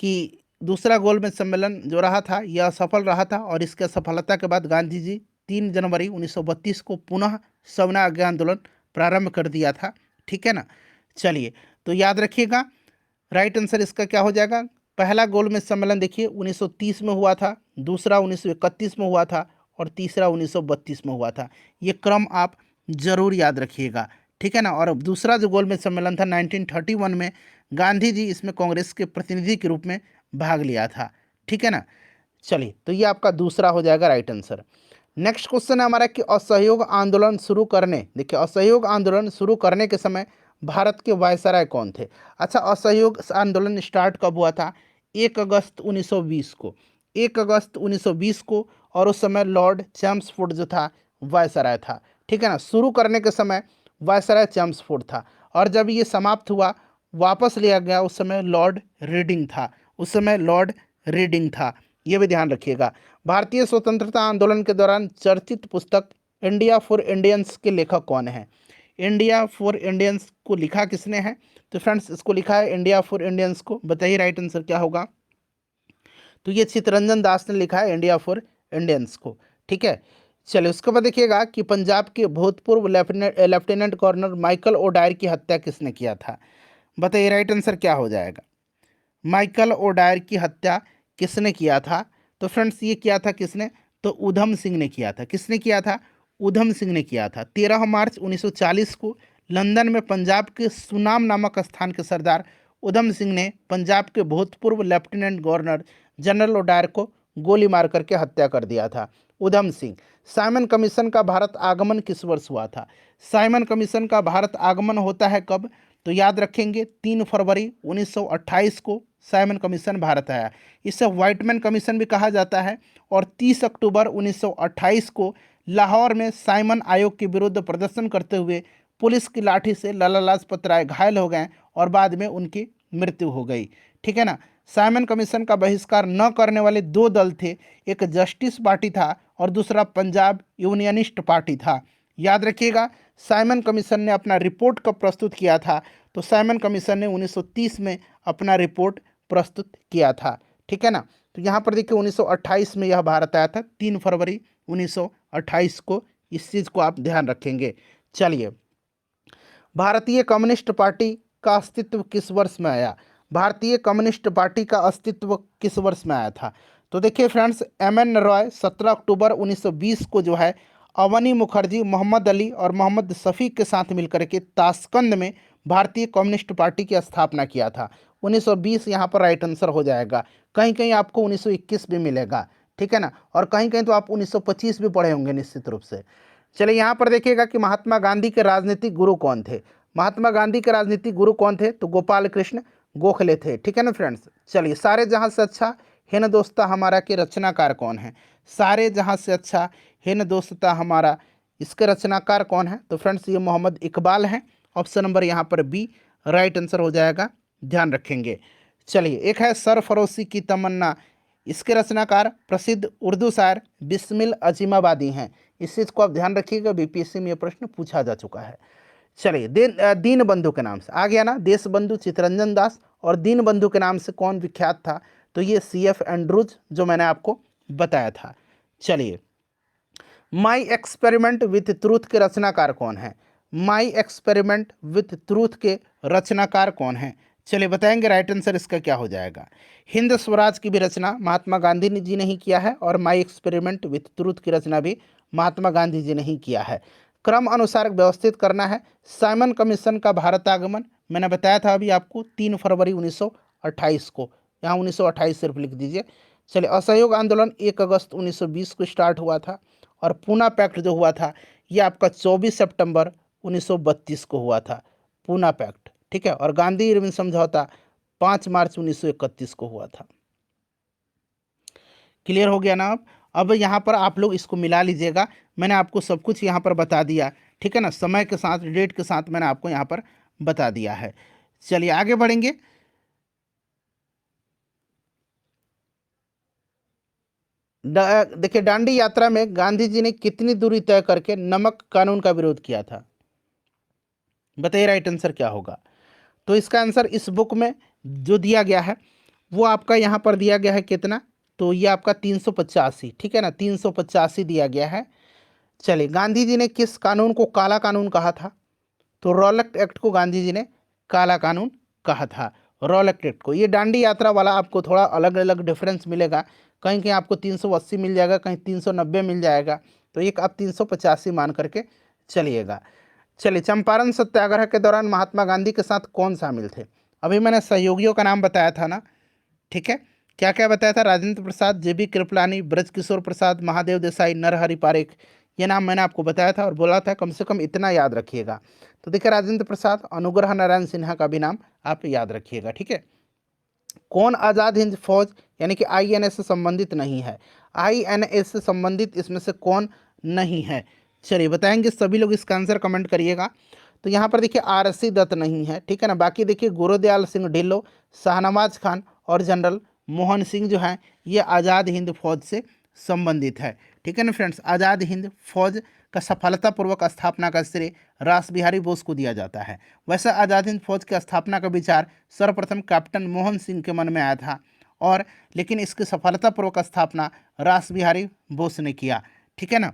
Speaker 1: कि दूसरा गोलमेज सम्मेलन जो रहा था यह असफल रहा था, और इसके असफलता के बाद गांधी जी 3 जनवरी 1932 को पुनः सवर्ण आज्ञा आंदोलन प्रारंभ कर दिया था, ठीक है ना। चलिए तो याद रखिएगा, राइट आंसर इसका क्या हो जाएगा? पहला गोलमेज सम्मेलन देखिए 1930 में हुआ था, दूसरा 1931 में हुआ था और तीसरा 1932 में हुआ था। ये क्रम आप जरूर याद रखिएगा, ठीक है ना। और दूसरा जो गोलमेज सम्मेलन था 1931 में, गांधी जी इसमें कांग्रेस के प्रतिनिधि के रूप में भाग लिया था, ठीक है ना। चलिए तो ये आपका दूसरा हो जाएगा राइट आंसर। नेक्स्ट क्वेश्चन है हमारा कि असहयोग आंदोलन शुरू करने, देखिए असहयोग आंदोलन शुरू करने के समय भारत के वायसराय कौन थे? अच्छा, असहयोग आंदोलन स्टार्ट कब हुआ था? 1 अगस्त 1920 को, 1 अगस्त 1920 को, और उस समय लॉर्ड चैम्सफोर्ड जो था वायसराय था, ठीक है ना। शुरू करने के समय वायसराय चैम्सफोर्ड था, और जब ये समाप्त हुआ वापस लिया गया उस समय लॉर्ड रीडिंग था, उस समय लॉर्ड रीडिंग था, ये भी ध्यान रखिएगा। भारतीय स्वतंत्रता आंदोलन के दौरान चर्चित पुस्तक इंडिया फॉर इंडियंस के लेखक कौन है? इंडिया फॉर इंडियंस को लिखा किसने है? तो फ्रेंड्स, इसको लिखा है इंडिया फॉर इंडियंस को, बताइए राइट आंसर क्या होगा? तो ये चित्तरंजन दास ने लिखा है इंडिया फॉर इंडियंस को, ठीक है। चलिए उसके बाद देखिएगा कि पंजाब के भूतपूर्व लेफ्टिनेंट गवर्नर माइकल ओडायर की हत्या किसने किया था? बताइए राइट आंसर क्या हो जाएगा? माइकल ओडायर की हत्या किसने किया था? तो फ्रेंड्स, ये किया था किसने? तो उधम सिंह ने किया था। किसने किया था? उधम सिंह ने किया था। 13 मार्च 1940 को लंदन में पंजाब के सुनाम नामक स्थान के सरदार उधम सिंह ने पंजाब के भूतपूर्व लेफ्टिनेंट गवर्नर जनरल ओडायर को गोली मार करके हत्या कर दिया था। उधम सिंह। साइमन कमीशन का भारत आगमन किस वर्ष हुआ था? साइमन कमीशन का भारत आगमन होता है कब? तो याद रखेंगे 3 फरवरी 1928 को साइमन कमीशन भारत आया। इसे व्हाइटमैन कमीशन भी कहा जाता है। और 30 अक्टूबर 1928 को लाहौर में साइमन आयोग के विरुद्ध प्रदर्शन करते हुए पुलिस की लाठी से लाला लाजपत राय घायल हो गए और बाद में उनकी मृत्यु हो गई, ठीक है ना। साइमन कमीशन का बहिष्कार न करने वाले 2 दल थे, एक जस्टिस पार्टी था और दूसरा पंजाब यूनियनिस्ट पार्टी था। याद रखिएगा, साइमन कमीशन ने अपना रिपोर्ट कब प्रस्तुत किया था? तो साइमन कमीशन ने 1930 में अपना रिपोर्ट प्रस्तुत किया था, ठीक है ना। तो यहाँ पर देखिए 1928 में यह भारत आया था, 3 फरवरी 1928 को, इस चीज़ को आप ध्यान रखेंगे। चलिए, भारतीय कम्युनिस्ट पार्टी का अस्तित्व किस वर्ष में आया? भारतीय कम्युनिस्ट पार्टी का अस्तित्व किस वर्ष में आया था? तो देखिए फ्रेंड्स, एम.एन. रॉय 17 अक्टूबर 1920 को जो है अवनी मुखर्जी, मोहम्मद अली और मोहम्मद शफीक के साथ मिलकर के ताशकंद में भारतीय कम्युनिस्ट पार्टी की स्थापना किया था। 1920 यहाँ पर राइट आंसर हो जाएगा। कहीं कहीं आपको 1921 भी मिलेगा, ठीक है ना, और कहीं कहीं तो आप 1925 भी पढ़े होंगे निश्चित रूप से। चलिए यहाँ पर देखिएगा कि महात्मा गांधी के राजनीतिक गुरु कौन थे। महात्मा गांधी के राजनीतिक गुरु कौन थे, तो गोपाल कृष्ण गोखले थे, ठीक है ना फ्रेंड्स। चलिए सारे जहां से अच्छा है न दोस्ता हमारा के रचनाकार कौन है, सारे जहां से अच्छा है न दोस्ता हमारा, इसके रचनाकार कौन है, तो फ्रेंड्स ये मोहम्मद इकबाल हैं। ऑप्शन नंबर यहाँ पर बी राइट आंसर हो जाएगा, ध्यान रखेंगे। चलिए एक है सरफरोशी की तमन्ना, इसके रचनाकार प्रसिद्ध उर्दू शायर बिस्मिल अजीमाबादी हैं। इस चीज़ को आप ध्यान रखिएगा, बीपीएससी में यह प्रश्न पूछा जा चुका है। चलिए दीन बंधु के नाम से आ गया ना, देश बंधु चित्तरंजन दास, और दीन बंधु के नाम से कौन विख्यात था, तो ये CF एंड्रूज जो मैंने आपको बताया था। चलिए माई एक्सपेरिमेंट विथ ट्रूथ के रचनाकार कौन है, माई एक्सपेरिमेंट विथ ट्रूथ के रचनाकार कौन है, चलिए बताएंगे राइट आंसर इसका क्या हो जाएगा। हिंद स्वराज की भी रचना महात्मा गांधी जी ने ही किया है, और माई एक्सपेरिमेंट विथ ट्रूथ की रचना भी महात्मा गांधी जी ने ही किया है। क्रम अनुसार व्यवस्थित करना है, साइमन कमीशन का भारत आगमन, मैंने बताया था अभी आपको 3 फरवरी 1928 को, यहाँ 1928 सिर्फ लिख दीजिए। चलिए असहयोग आंदोलन 1 अगस्त 1920 को स्टार्ट हुआ था, और पूना पैक्ट जो हुआ था ये आपका 24 सितंबर 1932 को हुआ था, पूना पैक्ट, ठीक है, और गांधी इरविन समझौता 5 मार्च 1931 को हुआ था। क्लियर हो गया ना। अब यहाँ पर आप लोग इसको मिला लीजिएगा, मैंने आपको सब कुछ यहाँ पर बता दिया, ठीक है ना, समय के साथ डेट के साथ मैंने आपको यहाँ पर बता दिया है। चलिए आगे बढ़ेंगे। देखिए दांडी यात्रा में गांधी जी ने कितनी दूरी तय करके नमक कानून का विरोध किया था, बताइए राइट आंसर क्या होगा। तो इसका आंसर इस बुक में जो दिया गया है वो आपका यहाँ पर दिया गया है कितना, तो ये आपका 385, ठीक है ना, 385 दिया गया है। चलिए गांधी जी ने किस कानून को काला कानून कहा था, तो रॉलेट एक्ट को गांधी जी ने काला कानून कहा था, रॉलेट एक्ट को। ये दांडी यात्रा वाला आपको थोड़ा अलग अलग डिफरेंस मिलेगा, कहीं कहीं आपको 380 मिल जाएगा, कहीं 390 मिल जाएगा, तो एक आप 385 मान करके चलिएगा। चलिए चंपारण सत्याग्रह के दौरान महात्मा गांधी के साथ कौन शामिल थे, अभी मैंने सहयोगियों का नाम बताया था ना, ठीक है, क्या क्या बताया था, राजेंद्र प्रसाद, JB कृपलानी, ब्रजकिशोर प्रसाद, महादेव देसाई, नरहरि पारेख, ये नाम मैंने आपको बताया था और बोला था कम से कम इतना याद रखिएगा। तो देखिए राजेंद्र प्रसाद, अनुग्रह नारायण सिन्हा का भी नाम आप याद रखिएगा, ठीक है। कौन आज़ाद हिंद फौज यानी कि INA से संबंधित नहीं है, INA से संबंधित इसमें से कौन नहीं है, चलिए बताएंगे सभी लोग, इसका आंसर कमेंट करिएगा। तो यहाँ पर देखिए RC दत्त नहीं है, ठीक है ना, बाकी देखिए गुरुदयाल सिंह ढिल्लो, शाहनवाज खान और जनरल मोहन सिंह जो हैं ये आज़ाद हिंद फौज से संबंधित है, ठीक है ना फ्रेंड्स। आज़ाद हिंद फौज का सफलतापूर्वक स्थापना का श्रेय रास बिहारी बोस को दिया जाता है। वैसे आज़ाद हिंद फौज की स्थापना का विचार सर्वप्रथम कैप्टन मोहन सिंह के मन में आया था, और लेकिन इसकी सफलतापूर्वक स्थापना रास बिहारी बोस ने किया, ठीक है ना।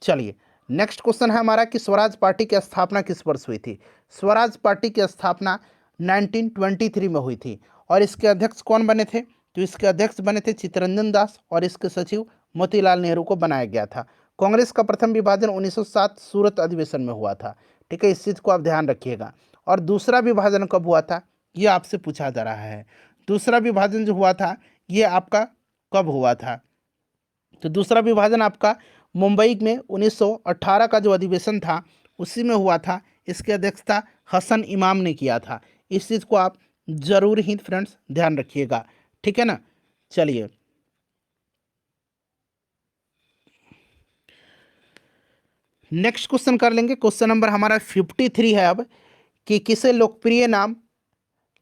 Speaker 1: चलिए नेक्स्ट क्वेश्चन है हमारा कि स्वराज पार्टी की स्थापना किस वर्ष हुई थी। स्वराज पार्टी की स्थापना 1923 में हुई थी, और इसके अध्यक्ष कौन बने थे, तो इसके अध्यक्ष बने थे चित्तरंजन दास, और इसके सचिव मोतीलाल नेहरू को बनाया गया था। कांग्रेस का प्रथम विभाजन 1907 सूरत अधिवेशन में हुआ था, ठीक है, इस चीज़ को आप ध्यान रखिएगा। और दूसरा विभाजन कब हुआ था ये आपसे पूछा जा रहा है, दूसरा विभाजन जो हुआ था ये आपका कब हुआ था, तो दूसरा विभाजन आपका मुंबई में 1918 का जो अधिवेशन था उसी में हुआ था, इसकी अध्यक्षता हसन इमाम ने किया था। इस चीज़ को आप जरूर ही फ्रेंड्स ध्यान रखिएगा, ठीक है ना। चलिए नेक्स्ट क्वेश्चन कर लेंगे, क्वेश्चन नंबर हमारा 53 है अब, कि किसे लोकप्रिय नाम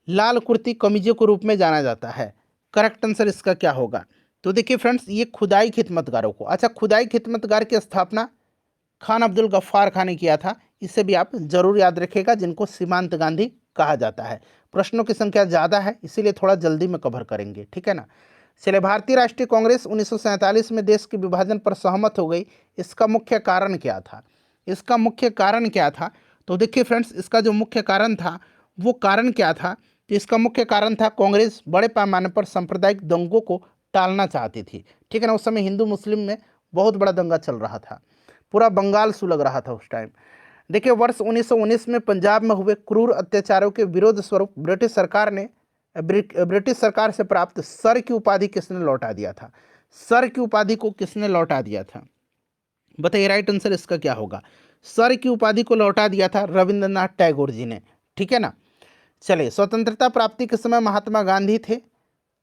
Speaker 1: लाल कुर्ती कमीजों के रूप में जाना जाता है, करेक्ट आंसर इसका क्या होगा। तो देखिए फ्रेंड्स ये खुदाई खिदमतगारों को, अच्छा खुदाई खिदमतगार की स्थापना खान अब्दुल गफ्फार खान ने किया था, इसे भी आप जरूर याद रखिएगा, जिनको सीमांत गांधी कहा जाता है। प्रश्नों की संख्या ज़्यादा है इसीलिए थोड़ा जल्दी में कवर करेंगे, ठीक है ना। चलिए भारतीय राष्ट्रीय कांग्रेस 1947 में देश के विभाजन पर सहमत हो गई, इसका मुख्य कारण क्या था, इसका मुख्य कारण क्या था, तो देखिए फ्रेंड्स इसका जो मुख्य कारण था वो कारण क्या था, तो इसका मुख्य कारण था कांग्रेस बड़े पैमाने पर सांप्रदायिक दंगों को टालना चाहती थी, ठीक है ना। उस समय हिंदू मुस्लिम में बहुत बड़ा दंगा चल रहा था, पूरा बंगाल सुलग रहा था उस टाइम। देखिए वर्ष 1919 में पंजाब में हुए क्रूर अत्याचारों के विरोध स्वरूप ब्रिटिश सरकार ने ब्रिटिश सरकार से प्राप्त सर की उपाधि किसने लौटा दिया था? सर की उपाधि को किसने लौटा दिया था? बताइए, राइट आंसर इसका क्या होगा? सर की उपाधि को लौटा दिया था रविंद्रनाथ टैगोर जी ने, ठीक है ना। चलिए, स्वतंत्रता प्राप्ति के समय महात्मा गांधी थे,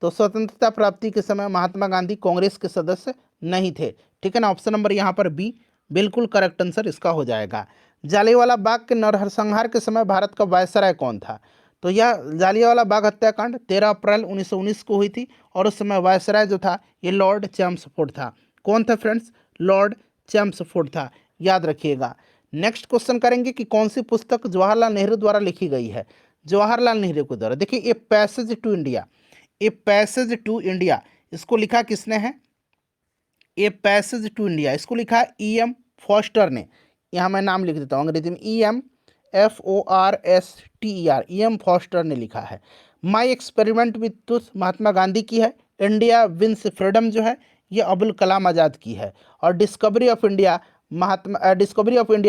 Speaker 1: तो स्वतंत्रता प्राप्ति के समय महात्मा गांधी कांग्रेस के सदस्य नहीं थे, ठीक है ना। ऑप्शन नंबर यहाँ पर बी बिल्कुल करेक्ट आंसर इसका हो जाएगा। जालियांवाला बाग के नरसंहार के समय भारत का वायसराय कौन था? तो यह जालियांवाला बाग हत्याकांड 13 अप्रैल 1919 को हुई थी, और उस समय वायसराय जो था ये लॉर्ड चैम्सफोर्ड था। कौन था फ्रेंड्स? लॉर्ड चैम्सफोर्ड था, याद रखिएगा। नेक्स्ट क्वेश्चन करेंगे कि कौन सी पुस्तक जवाहरलाल नेहरू द्वारा लिखी गई है? जवाहरलाल नेहरू के द्वारा, देखिए, a passage to India, a passage to India, इसको लिखा किसने है? ए पैसेज टू इंडिया, इसको लिखा है E.M. फॉस्टर ने। यहाँ मैं नाम लिख देता हूँ अंग्रेजी में, EMFORSTER, E.M. फॉस्टर ने लिखा है। My experiment with truth Mahatma Gandhi की है। इंडिया विंस फ्रीडम जो है ये अबुल कलाम आज़ाद की है। और डिस्कवरी ऑफ इंडिया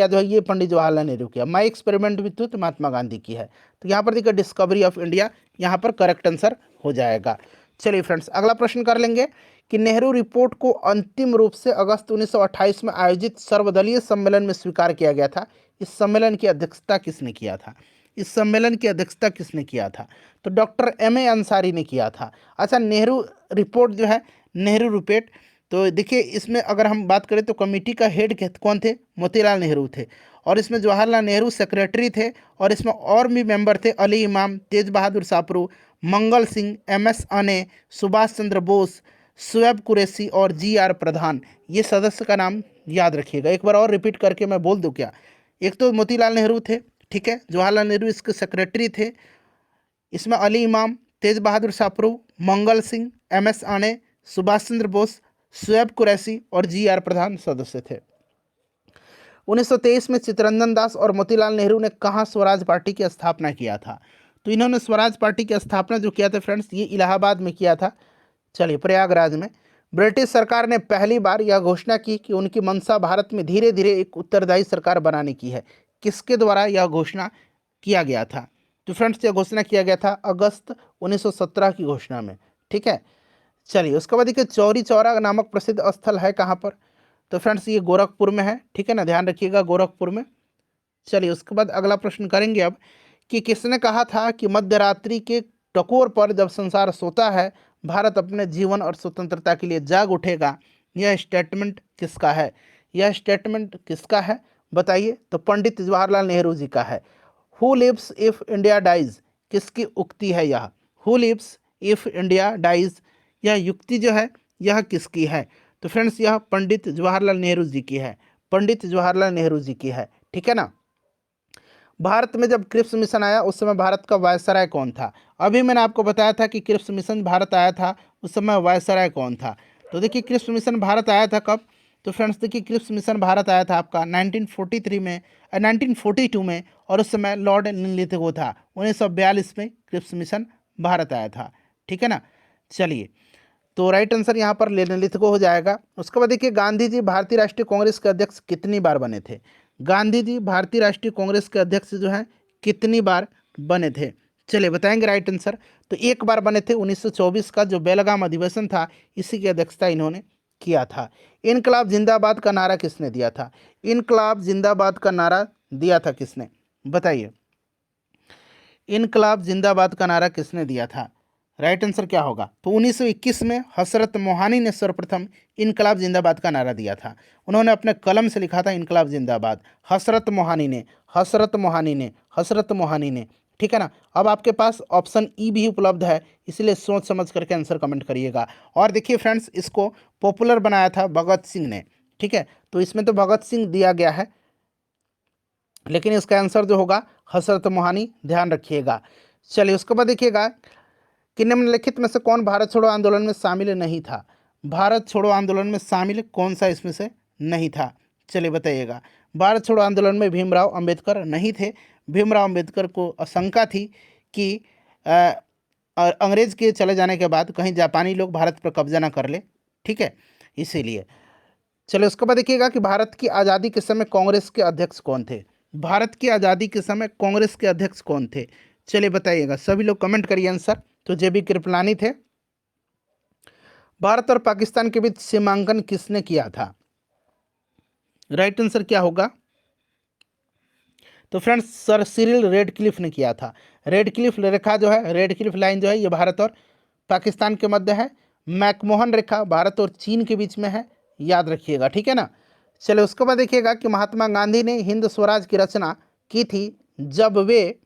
Speaker 1: जो है ये पंडित जवाहरलाल नेहरू की है। My experiment with truth Mahatma Gandhi की है। तो यहाँ पर देखिए डिस्कवरी ऑफ इंडिया यहाँ पर करेक्ट आंसर हो जाएगा। चलिए फ्रेंड्स, अगला प्रश्न कर लेंगे कि नेहरू रिपोर्ट को अंतिम रूप से अगस्त 1928 में आयोजित सर्वदलीय सम्मेलन में स्वीकार किया गया था। इस सम्मेलन की अध्यक्षता किसने किया था? इस सम्मेलन की अध्यक्षता किसने किया था? तो डॉक्टर M.A. अंसारी ने किया था। अच्छा, नेहरू रिपोर्ट जो है, नेहरू रिपोर्ट, तो देखिए इसमें अगर हम बात करें तो कमेटी का हेड कौन थे? मोतीलाल नेहरू थे। और इसमें जवाहरलाल नेहरू सेक्रेटरी थे, और इसमें और भी मेंबर थे, अली इमाम, तेज बहादुर सापरू, मंगल सिंह, MS अने, सुभाष चंद्र बोस, शुएब कुरैशी और GR प्रधान। ये सदस्य का नाम याद रखिएगा। एक बार और रिपीट करके मैं बोल दूं क्या? एक तो मोतीलाल नेहरू थे, ठीक है, जवाहरलाल नेहरू इसके सेक्रेटरी थे, इसमें अली इमाम, तेज बहादुर सापरू, मंगल सिंह, MS अने, सुभाष चंद्र बोस, शुएब कुरैशी और GR प्रधान सदस्य थे। 1923 में चित्तरंजन दास और मोतीलाल नेहरू ने कहाँ स्वराज पार्टी की स्थापना किया था? तो इन्होंने स्वराज पार्टी की स्थापना जो किया था फ्रेंड्स, ये इलाहाबाद में किया था। चलिए, प्रयागराज में। ब्रिटिश सरकार ने पहली बार यह घोषणा की कि उनकी मंशा भारत में धीरे धीरे एक उत्तरदायी सरकार बनाने की है। किसके द्वारा यह घोषणा किया गया था? तो फ्रेंड्स, यह घोषणा किया गया था अगस्त 1917 की घोषणा में, ठीक है। चलिए, उसके बाद देखिए चौरी चौरा नामक प्रसिद्ध स्थल है कहाँ पर? तो फ्रेंड्स, ये गोरखपुर में है, ठीक है ना, ध्यान रखिएगा, गोरखपुर में। चलिए, उसके बाद अगला प्रश्न करेंगे अब कि किसने कहा था कि मध्यरात्रि के टकोर पर जब संसार सोता है भारत अपने जीवन और स्वतंत्रता के लिए जाग उठेगा? यह स्टेटमेंट किसका है? यह स्टेटमेंट किसका है बताइए? तो पंडित जवाहरलाल नेहरू जी का है। Who lives if India dies, किसकी उक्ति है यह? Who lives if India dies, यह युक्ति जो है यह किसकी है? तो फ्रेंड्स, यह पंडित जवाहरलाल नेहरू जी की है, पंडित जवाहरलाल नेहरू जी की है, ठीक है ना। भारत में जब क्रिप्स मिशन आया उस समय भारत का वायसराय कौन था? अभी मैंने आपको बताया था कि क्रिप्स मिशन भारत आया था, उस समय वायसराय कौन था? तो देखिए क्रिप्स मिशन भारत आया था कब? तो फ्रेंड्स देखिए, क्रिप्स मिशन भारत आया था आपका 1943 में, 1942 में, और उस समय लॉर्ड लिथगो था। 1942 में क्रिप्स मिशन भारत आया था, ठीक है ना। चलिए, तो राइट आंसर यहाँ पर लिथगो हो जाएगा। उसके बाद देखिए, गांधी जी भारतीय राष्ट्रीय कांग्रेस के अध्यक्ष कितनी बार बने थे? गांधी जी भारतीय राष्ट्रीय कांग्रेस के अध्यक्ष जो हैं कितनी बार बने थे? चलिए बताएंगे राइट आंसर। तो एक बार बने थे, 1924 का जो बेलगाम अधिवेशन था इसी की अध्यक्षता इन्होंने किया था। इनकलाब जिंदाबाद का नारा किसने दिया था? इनकलाब जिंदाबाद का नारा दिया था किसने? बताइए, इनकलाब जिंदाबाद का नारा किसने दिया था? राइट आंसर क्या होगा? तो 1921 में हसरत मोहानी ने सर्वप्रथम इनकलाब जिंदाबाद का नारा दिया था। उन्होंने अपने कलम से लिखा था इनकलाब जिंदाबाद, हसरत मोहानी ने, हसरत मोहानी ने, हसरत मोहानी ने, ठीक है ना। अब आपके पास ऑप्शन ई भी उपलब्ध है, इसलिए सोच समझ करके आंसर कमेंट करिएगा। और देखिए फ्रेंड्स, इसको पॉपुलर बनाया था भगत सिंह ने, ठीक है, तो इसमें तो भगत सिंह दिया गया है, लेकिन इसका आंसर जो होगा हसरत मोहानी, ध्यान रखिएगा। चलिए, उसके बाद देखिएगा कि निम्नलिखित में से कौन भारत छोड़ो आंदोलन में शामिल नहीं था? भारत छोड़ो आंदोलन में शामिल कौन सा इसमें से नहीं था? चलिए बताइएगा। भारत छोड़ो आंदोलन में भीमराव अंबेडकर नहीं थे। भीमराव अंबेडकर को आशंका थी कि अंग्रेज के चले जाने के बाद कहीं जापानी लोग भारत पर कब्जा ना कर ले, ठीक है, इसीलिए। चलिए, उसके बाद देखिएगा कि भारत की आज़ादी के समय कांग्रेस के अध्यक्ष कौन थे? भारत की आज़ादी के समय कांग्रेस के अध्यक्ष कौन थे? चलिए बताइएगा, सभी लोग कमेंट करिए आंसर। तो जेबी कृपलानी थे। भारत और पाकिस्तान के बीच सीमांकन किसने किया था? राइट आंसर क्या होगा? तो फ्रेंड्स सर सिरिल रेडक्लिफ ने किया था। रेडक्लिफ रेखा जो है, रेडक्लिफ लाइन जो है, ये भारत और पाकिस्तान के मध्य है। मैकमोहन रेखा भारत और चीन के बीच में है, याद रखिएगा, ठीक है ना। चलिए उसके बाद देखिएगा कि महात्मा गांधी ने हिंद स्वराज की रचना की थी जब वे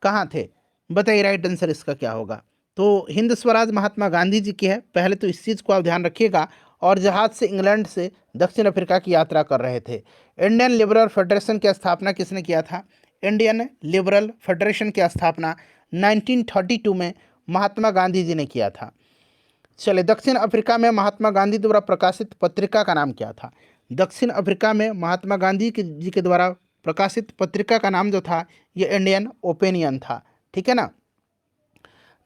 Speaker 1: कहाँ थे? बताइए राइट आंसर इसका क्या होगा? तो हिंद स्वराज महात्मा गांधी जी की है। पहले तो इस चीज़ को आप ध्यान रखिएगा। और जहाज से इंग्लैंड से दक्षिण अफ्रीका की यात्रा कर रहे थे। इंडियन लिबरल फेडरेशन की स्थापना किसने किया था? इंडियन लिबरल फेडरेशन की स्थापना 1932 में महात्मा गांधी जी ने किया था। चलिए दक्षिण अफ्रीका में महात्मा गांधी द्वारा प्रकाशित पत्रिका का नाम क्या था? दक्षिण अफ्रीका में महात्मा गांधी जी के द्वारा प्रकाशित पत्रिका का नाम जो था, ये इंडियन ओपिनियन था, ठीक है ना।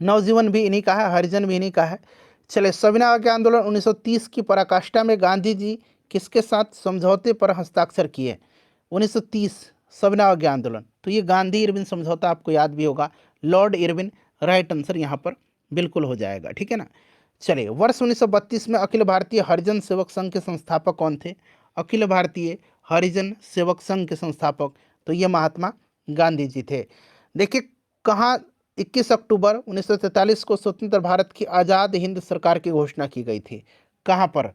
Speaker 1: नवजीवन भी इन्हीं का है, हरिजन भी इन्हीं का है। चले सविनय अवज्ञा आंदोलन 1930 की पराकाष्ठा में गांधी जी किसके साथ समझौते पर हस्ताक्षर किए? 1930 सविनय अवज्ञा आंदोलन, तो ये गांधी इरविन समझौता आपको याद भी होगा, लॉर्ड इरविन। राइट आंसर यहाँ पर बिल्कुल हो जाएगा, ठीक है ना। चलिए वर्ष 1932 में अखिल भारतीय हरिजन सेवक संघ के संस्थापक कौन थे? अखिल भारतीय हरिजन सेवक संघ के संस्थापक, तो ये महात्मा गांधी जी थे। देखिए कहाँ 21 अक्टूबर 1943 को स्वतंत्र भारत की आज़ाद हिंद सरकार की घोषणा की गई थी, कहाँ पर?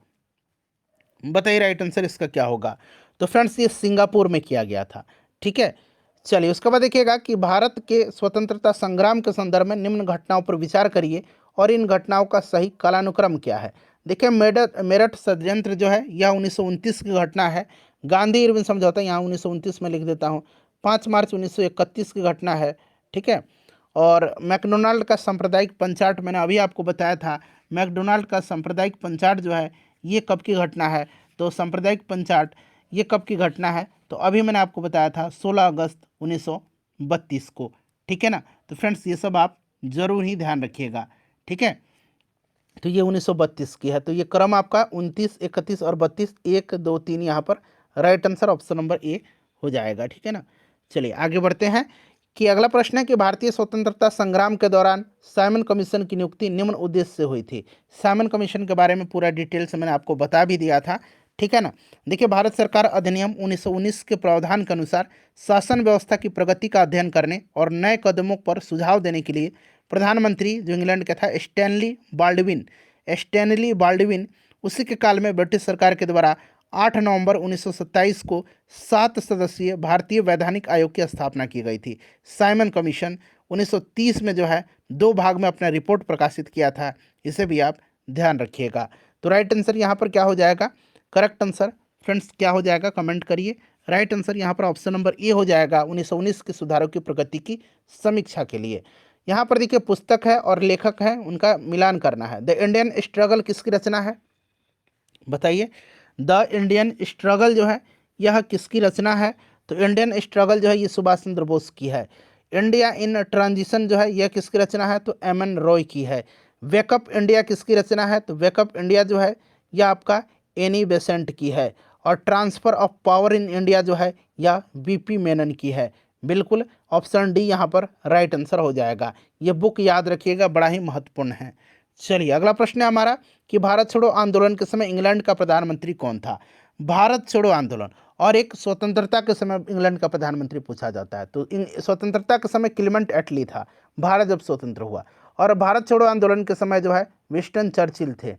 Speaker 1: बताइए राइट आंसर इसका क्या होगा? तो फ्रेंड्स ये सिंगापुर में किया गया था, ठीक है। चलिए उसके बाद देखिएगा कि भारत के स्वतंत्रता संग्राम के संदर्भ में निम्न घटनाओं पर विचार करिए और इन घटनाओं का सही कालानुक्रम क्या है। देखिए मेरठ षड्यंत्र जो है यह 1929 की घटना है। गांधी इरविन समझौता यहाँ 1929 में लिख देता हूँ। 5 मार्च 1931 की घटना है, ठीक है। और मैकडोनाल्ड का सांप्रदायिक पंचाट मैंने अभी आपको बताया था। मैकडोनाल्ड का सांप्रदायिक पंचाट जो है ये कब की घटना है? तो सांप्रदायिक पंचाट ये कब की घटना है? तो अभी मैंने आपको बताया था 16 अगस्त 1932 को, ठीक है ना। तो फ्रेंड्स ये सब आप जरूर ही ध्यान रखिएगा, ठीक है। तो ये 1932 की है। तो ये क्रम आपका 29, 31 और 32, 1, 2, 3 यहाँ पर right answer option number A हो जाएगा, ठीक है ना। चलिए आगे बढ़ते हैं कि अगला प्रश्न है कि भारतीय स्वतंत्रता संग्राम के दौरान साइमन कमीशन की नियुक्ति निम्न उद्देश्य से हुई थी। साइमन कमीशन के बारे में पूरा डिटेल से मैंने आपको बता भी दिया था, ठीक है ना। देखिए भारत सरकार अधिनियम 1919 के प्रावधान के अनुसार शासन व्यवस्था की प्रगति का अध्ययन करने और नए कदमों पर सुझाव देने के लिए प्रधानमंत्री जो इंग्लैंड का था स्टैनली बाल्डविन उसी के काल में ब्रिटिश सरकार के द्वारा 8 नवंबर 1927 को 7 सदस्यीय भारतीय वैधानिक आयोग की स्थापना की गई थी। साइमन कमीशन 1930 में जो है 2 भाग में अपना रिपोर्ट प्रकाशित किया था, इसे भी आप ध्यान रखिएगा। तो राइट आंसर यहाँ पर क्या हो जाएगा? करेक्ट आंसर फ्रेंड्स क्या हो जाएगा? कमेंट करिए। राइट आंसर यहाँ पर ऑप्शन नंबर ए हो जाएगा, 1919 के सुधारों की प्रगति की समीक्षा के लिए। यहाँ पर देखिए पुस्तक है और लेखक है, उनका मिलान करना है। द इंडियन स्ट्रगल किसकी रचना है? बताइए द इंडियन स्ट्रगल जो है यह किसकी रचना है? तो इंडियन स्ट्रगल जो है ये सुभाष चंद्र बोस की है। इंडिया इन ट्रांजिशन जो है यह किसकी रचना है? तो एम एन रॉय की है। वेकअप इंडिया किसकी रचना है? तो वेकअप इंडिया जो है यह आपका एनी बेसेंट की है। और transfer of power in India जो है यह बीपी मेनन की है। बिल्कुल ऑप्शन डी यहाँ पर राइट आंसर हो जाएगा। ये बुक याद रखिएगा, बड़ा ही महत्वपूर्ण है। चलिए अगला प्रश्न है हमारा कि भारत छोड़ो आंदोलन के समय इंग्लैंड का प्रधानमंत्री कौन था? भारत छोड़ो आंदोलन और एक स्वतंत्रता के समय इंग्लैंड का प्रधानमंत्री पूछा जाता है। तो स्वतंत्रता के समय क्लीमेंट एटली था, भारत जब स्वतंत्र हुआ। और भारत छोड़ो आंदोलन के समय जो है विंस्टन चर्चिल थे।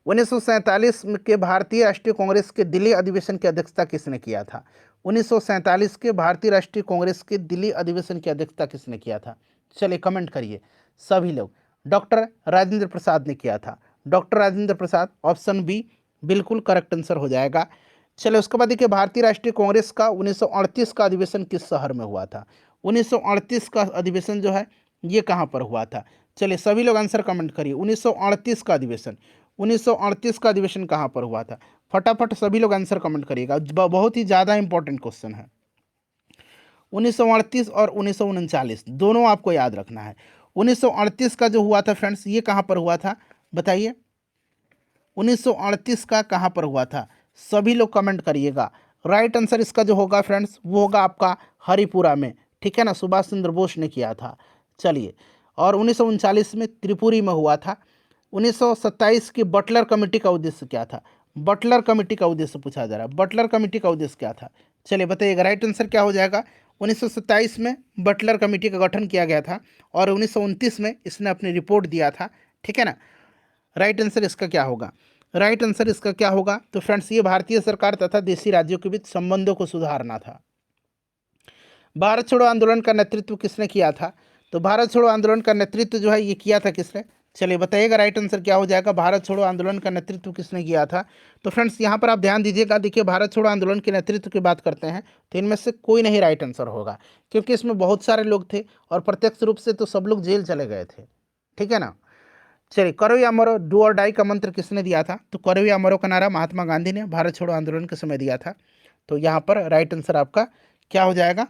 Speaker 1: 1947 के भारतीय राष्ट्रीय कांग्रेस के दिल्ली अधिवेशन की अध्यक्षता किसने किया था? 1947 के भारतीय राष्ट्रीय कांग्रेस के दिल्ली अधिवेशन की अध्यक्षता किसने किया था? चलिए कमेंट करिए सभी लोग। डॉक्टर राजेंद्र प्रसाद ने किया था। Doctor Rajendra Prasad, option B बिल्कुल करेक्ट आंसर हो जाएगा। चलिए उसके बाद देखिए भारतीय राष्ट्रीय कांग्रेस का 1938 का अधिवेशन किस शहर में हुआ था? 1938 का अधिवेशन जो है ये कहाँ पर हुआ था? चलिए सभी लोग आंसर कमेंट करिए। 1938 का अधिवेशन, 1938 का अधिवेशन कहाँ पर हुआ था? फटाफट सभी लोग आंसर कमेंट करिएगा, बहुत ही ज़्यादा इंपॉर्टेंट क्वेश्चन है। 1938 और 1939 दोनों आपको याद रखना है। 1938 का जो हुआ था फ्रेंड्स ये कहाँ पर हुआ था? बताइए 1938 का कहाँ पर हुआ था? सभी लोग कमेंट करिएगा। राइट आंसर इसका जो होगा फ्रेंड्स वो होगा आपका हरिपुरा में, ठीक है ना। सुभाष चंद्र बोस ने किया था। चलिए और 1939 में त्रिपुरी में हुआ था। 1927 की बटलर कमेटी का उद्देश्य क्या था? बटलर कमेटी का उद्देश्य पूछा जा रहा है, बटलर कमेटी का उद्देश्य क्या था? चलिए बताइएगा, राइट आंसर क्या हो जाएगा? 1927 में बटलर कमेटी का गठन किया गया था और 1929 में इसने अपनी रिपोर्ट दिया था, ठीक है ना। राइट आंसर इसका क्या होगा? राइट आंसर इसका क्या होगा? तो फ्रेंड्स, ये भारतीय सरकार तथा देशी राज्यों के बीच संबंधों को सुधारना था। भारत छोड़ो आंदोलन का नेतृत्व किसने किया था? तो भारत छोड़ो आंदोलन का नेतृत्व जो है ये किया था किसने? चलिए बताइएगा, राइट आंसर क्या हो जाएगा? भारत छोड़ो आंदोलन का नेतृत्व किसने किया था? तो फ्रेंड्स, यहाँ पर आप ध्यान दीजिएगा, देखिए भारत छोड़ो आंदोलन के नेतृत्व की बात करते हैं तो इनमें से कोई नहीं राइट आंसर होगा, क्योंकि इसमें बहुत सारे लोग थे और प्रत्यक्ष रूप से तो सब लोग जेल चले गए थे, ठीक है ना। चलिए, करो या मरो, डू और डाई का मंत्र किसने दिया था? तो करो या मरो का नारा महात्मा गांधी ने भारत छोड़ो आंदोलन के समय दिया था। तो यहाँ पर राइट आंसर आपका क्या हो जाएगा?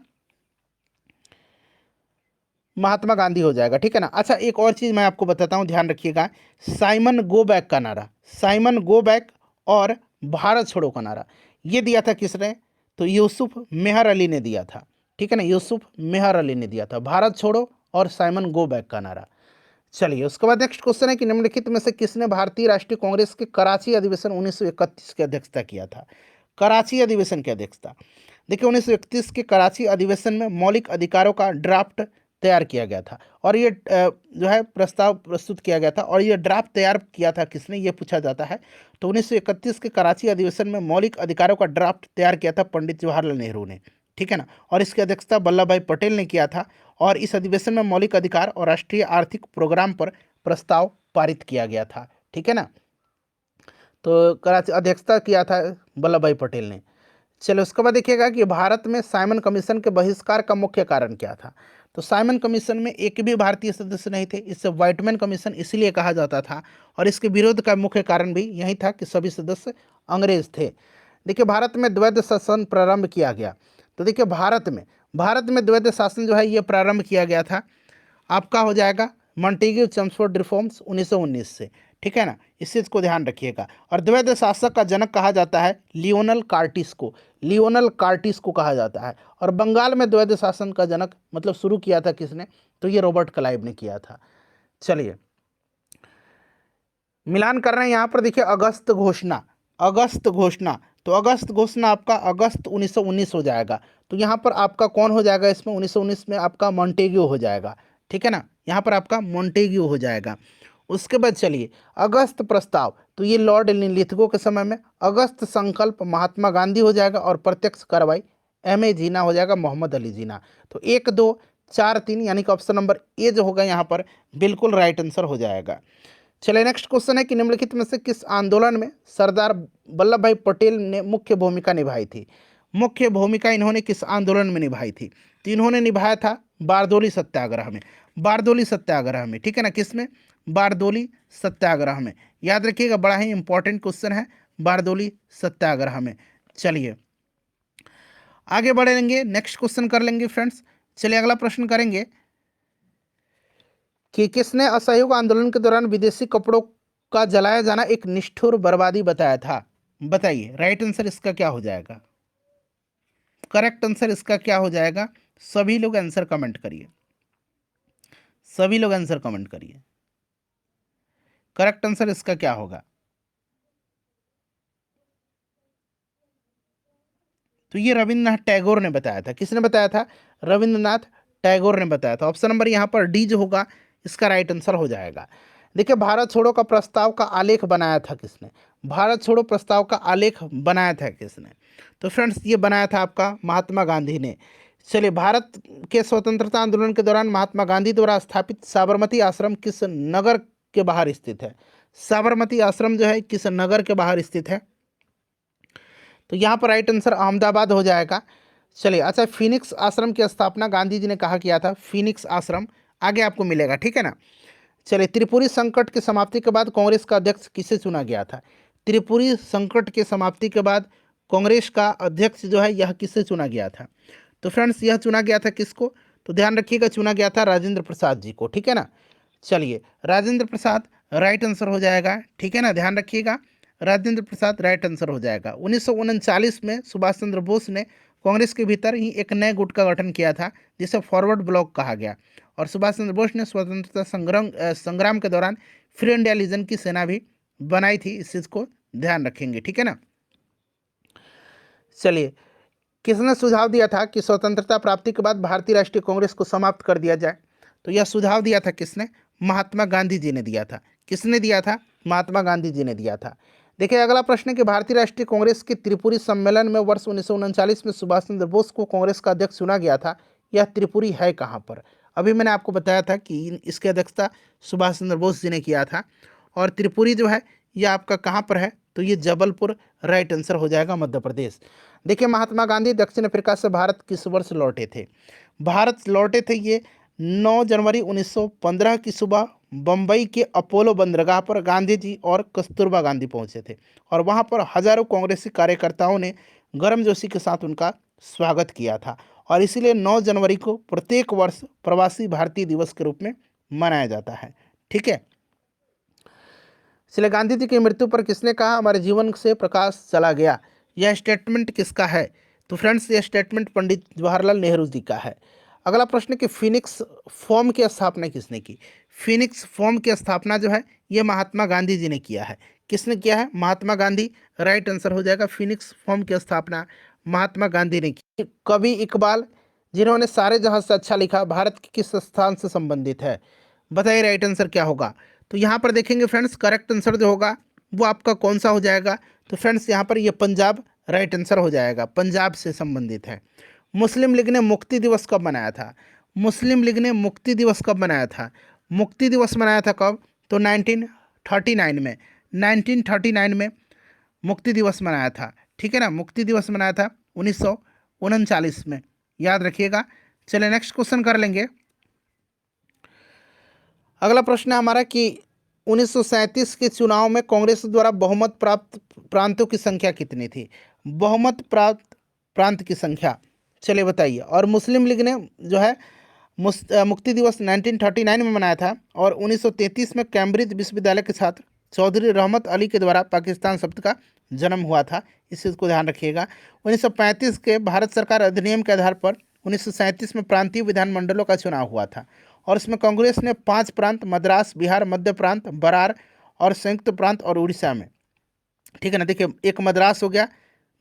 Speaker 1: महात्मा गांधी हो जाएगा, ठीक है ना। अच्छा, एक और चीज़ मैं आपको बताता हूँ, ध्यान रखिएगा। साइमन गो बैक का नारा, साइमन गो बैक और भारत छोड़ो का नारा ये दिया था किसने? तो यूसुफ मेहर अली ने दिया था, ठीक है ना। यूसुफ मेहर अली ने दिया था भारत छोड़ो और साइमन गो बैक का नारा। चलिए, उसके बाद नेक्स्ट क्वेश्चन है कि निम्नलिखित में से किसने भारतीय राष्ट्रीय कांग्रेस के कराची अधिवेशन 1931 की अध्यक्षता किया था? कराची अधिवेशन की अध्यक्षता, देखिए 1931 के कराची अधिवेशन में मौलिक अधिकारों का ड्राफ्ट तैयार किया गया था और ये जो है प्रस्ताव प्रस्तुत किया गया था और ये ड्राफ्ट तैयार किया था किसने, ये पूछा जाता है। तो 1931 के कराची अधिवेशन में मौलिक अधिकारों का ड्राफ्ट तैयार किया था पंडित जवाहरलाल नेहरू ने, ठीक है ना। और इसकी अध्यक्षता वल्लभ भाई पटेल ने किया था और इस अधिवेशन में मौलिक अधिकार और राष्ट्रीय आर्थिक प्रोग्राम पर प्रस्ताव पारित किया गया था, ठीक है ना। तो कराची अध्यक्षता किया था वल्लभ भाई पटेल ने। चलो, उसके बाद देखिएगा कि भारत में साइमन कमीशन के बहिष्कार का मुख्य कारण क्या था? तो साइमन कमीशन में एक भी भारतीय सदस्य नहीं थे, इससे व्हाइटमैन कमीशन इसलिए कहा जाता था और इसके विरोध का मुख्य कारण भी यही था कि सभी सदस्य अंग्रेज थे। देखिए, भारत में द्वैध शासन प्रारंभ किया गया। तो देखिए, भारत में द्वैध शासन जो है ये प्रारंभ किया गया था, आपका हो जाएगा मॉन्टेग्यू चेम्सफोर्ड रिफॉर्म्स 1919 से, ठीक है ना। इस चीज़ को ध्यान रखिएगा। और द्वैध शासक का जनक कहा जाता है लियोनल कार्टिस को, लियोनल कार्टिस को कहा जाता है। और बंगाल में द्वैध शासन का जनक मतलब शुरू किया था किसने? तो ये रॉबर्ट क्लाइव ने किया था। चलिए, मिलान कर रहे हैं यहाँ पर, देखिए अगस्त घोषणा, अगस्त घोषणा। तो अगस्त घोषणा आपका अगस्त 1919 हो जाएगा। तो यहाँ पर आपका कौन हो जाएगा? इसमें 1919 में आपका मॉन्टेग्यू हो जाएगा, ठीक है ना। यहाँ पर आपका मॉन्टेग्यू हो जाएगा। उसके बाद चलिए, अगस्त प्रस्ताव, तो ये लॉर्ड लिथगो के समय में। अगस्त संकल्प महात्मा गांधी हो जाएगा और प्रत्यक्ष कार्रवाई M.A. जीना हो जाएगा, मोहम्मद अली जीना। तो 1, 2, 4, 3 यानी कि ऑप्शन नंबर ए जो होगा यहाँ पर बिल्कुल राइट आंसर हो जाएगा। चलिए, नेक्स्ट क्वेश्चन है कि निम्नलिखित में से किस आंदोलन में सरदार वल्लभ भाई पटेल ने मुख्य भूमिका निभाई थी? मुख्य भूमिका इन्होंने किस आंदोलन में निभाई थी? तो इन्होंने निभाया था बारदोली सत्याग्रह में, बारदोली सत्याग्रह में, ठीक है ना। किस में? बारदोली सत्याग्रह में। याद रखिएगा, बड़ा ही इंपॉर्टेंट क्वेश्चन है, बारदोली सत्याग्रह में। चलिए, आगे बढ़ेंगे, नेक्स्ट क्वेश्चन कर लेंगे फ्रेंड्स। चलिए, अगला प्रश्न करेंगे कि किसने असहयोग आंदोलन के दौरान विदेशी कपड़ों का जलाया जाना एक निष्ठुर बर्बादी बताया था? बताइए, राइट आंसर इसका क्या हो जाएगा? करेक्ट आंसर इसका क्या हो जाएगा? सभी लोग आंसर कमेंट करिए, सभी लोग आंसर कमेंट करिए। करेक्ट आंसर इसका क्या होगा? तो ये रविंद्रनाथ टैगोर ने बताया था। किसने बताया था? रविंद्रनाथ टैगोर ने बताया था। ऑप्शन नंबर यहाँ पर डी जो होगा इसका राइट आंसर हो जाएगा। देखिए, भारत छोड़ो का प्रस्ताव का आलेख बनाया था किसने? भारत छोड़ो प्रस्ताव का आलेख बनाया था किसने? तो फ्रेंड्स, ये बनाया था आपका महात्मा गांधी ने। चलिए, भारत के स्वतंत्रता आंदोलन के दौरान महात्मा गांधी द्वारा स्थापित साबरमती आश्रम किस नगर के बाहर स्थित है? साबरमती आश्रम जो है किस नगर के बाहर स्थित है? तो यहाँ पर राइट आंसर अहमदाबाद हो जाएगा। चलिए, अच्छा, फिनिक्स आश्रम की स्थापना गांधी जी ने कहा किया था? फिनिक्स आश्रम आगे आपको मिलेगा, ठीक है ना। चलिए, त्रिपुरी संकट की समाप्ति के बाद कांग्रेस का अध्यक्ष किसे चुना गया था? त्रिपुरी संकट की समाप्ति के बाद कांग्रेस का अध्यक्ष जो है यह किससे चुना गया था? तो फ्रेंड्स, यह चुना गया था किसको? तो ध्यान रखिएगा, चुना गया था राजेंद्र प्रसाद जी को, ठीक है ना। चलिए, राजेंद्र प्रसाद राइट आंसर हो जाएगा, ठीक है ना, ध्यान रखिएगा, राजेंद्र प्रसाद राइट आंसर हो जाएगा। 1939 में सुभाष चंद्र बोस ने कांग्रेस के भीतर ही एक नए गुट का गठन किया था जिसे फॉरवर्ड ब्लॉक कहा गया और सुभाष चंद्र बोस ने स्वतंत्रता संग्राम के दौरान फ्री इंडिया लीजन की सेना भी बनाई थी, इस चीज़ को ध्यान रखेंगे, ठीक है ना। चलिए, किसने सुझाव दिया था कि स्वतंत्रता प्राप्ति के बाद भारतीय राष्ट्रीय कांग्रेस को समाप्त कर दिया जाए? तो यह सुझाव दिया था किसने? महात्मा गांधी जी ने दिया था। किसने दिया था? महात्मा गांधी जी ने दिया था। देखिए, अगला प्रश्न है कि भारतीय राष्ट्रीय कांग्रेस के त्रिपुरी सम्मेलन में वर्ष 1939 में सुभाष चंद्र बोस को कांग्रेस का अध्यक्ष चुना गया था। यह त्रिपुरी है कहाँ पर? अभी मैंने आपको बताया था कि इसकी अध्यक्षता सुभाष चंद्र बोस जी ने किया था। और त्रिपुरी जो है यह आपका कहाँ पर है? तो ये जबलपुर राइट आंसर हो जाएगा, मध्य प्रदेश। देखिए, महात्मा गांधी दक्षिण अफ्रीका से भारत किस वर्ष लौटे थे? भारत लौटे थे ये 9 जनवरी 1915 की सुबह बम्बई के अपोलो बंदरगाह पर गांधी जी और कस्तूरबा गांधी पहुंचे थे और वहां पर हजारों कांग्रेसी कार्यकर्ताओं ने गर्मजोशी के साथ उनका स्वागत किया था और इसीलिए 9 जनवरी को प्रत्येक वर्ष प्रवासी भारतीय दिवस के रूप में मनाया जाता है, ठीक है। इसलिए गांधी जी की मृत्यु पर किसने कहा हमारे जीवन से प्रकाश चला गया? यह स्टेटमेंट किसका है? तो फ्रेंड्स, यह स्टेटमेंट पंडित जवाहरलाल नेहरू जी का है। अगला प्रश्न कि फिनिक्स फॉर्म की स्थापना किसने की? फिनिक्स फॉर्म की स्थापना जो है यह महात्मा गांधी जी ने किया है। किसने किया है? महात्मा गांधी, राइट आंसर हो जाएगा। फिनिक्स फॉर्म की स्थापना महात्मा गांधी ने की। कवि इकबाल जिन्होंने सारे जहां से अच्छा लिखा भारत के किस स्थान से संबंधित है? बताइए राइट आंसर क्या होगा? तो यहाँ पर देखेंगे फ्रेंड्स, करेक्ट आंसर जो होगा वो आपका कौन सा हो जाएगा? तो फ्रेंड्स यहाँ पर ये पंजाब राइट आंसर हो जाएगा, पंजाब से संबंधित है। मुस्लिम लीग ने मुक्ति दिवस कब मनाया था? मुस्लिम लीग ने मुक्ति दिवस कब मनाया था? मुक्ति दिवस मनाया था कब? तो 1939 में। 1939 में मुक्ति दिवस मनाया था, ठीक है ना। मुक्ति दिवस मनाया था 1939 में, याद रखिएगा। चलिए नेक्स्ट क्वेश्चन कर लेंगे। अगला प्रश्न है हमारा कि 1937 के चुनाव में कांग्रेस द्वारा बहुमत प्राप्त प्रांतों की संख्या कितनी थी? बहुमत प्राप्त प्रांत की संख्या, चलिए बताइए। और मुस्लिम लीग ने जो है मुक्ति दिवस 1939 में मनाया था और 1933 में कैम्ब्रिज विश्वविद्यालय के छात्र चौधरी रहमत अली के द्वारा पाकिस्तान शब्द का जन्म हुआ था, इस चीज़ को ध्यान रखिएगा। 1935 के भारत सरकार अधिनियम के आधार पर 1937 में प्रांतीय विधानमंडलों का चुनाव हुआ था और इसमें कांग्रेस ने 5 प्रांत मद्रास, बिहार, मध्य प्रांत, बरार और संयुक्त प्रांत और उड़ीसा में, ठीक है ना। देखिए, एक मद्रास हो गया,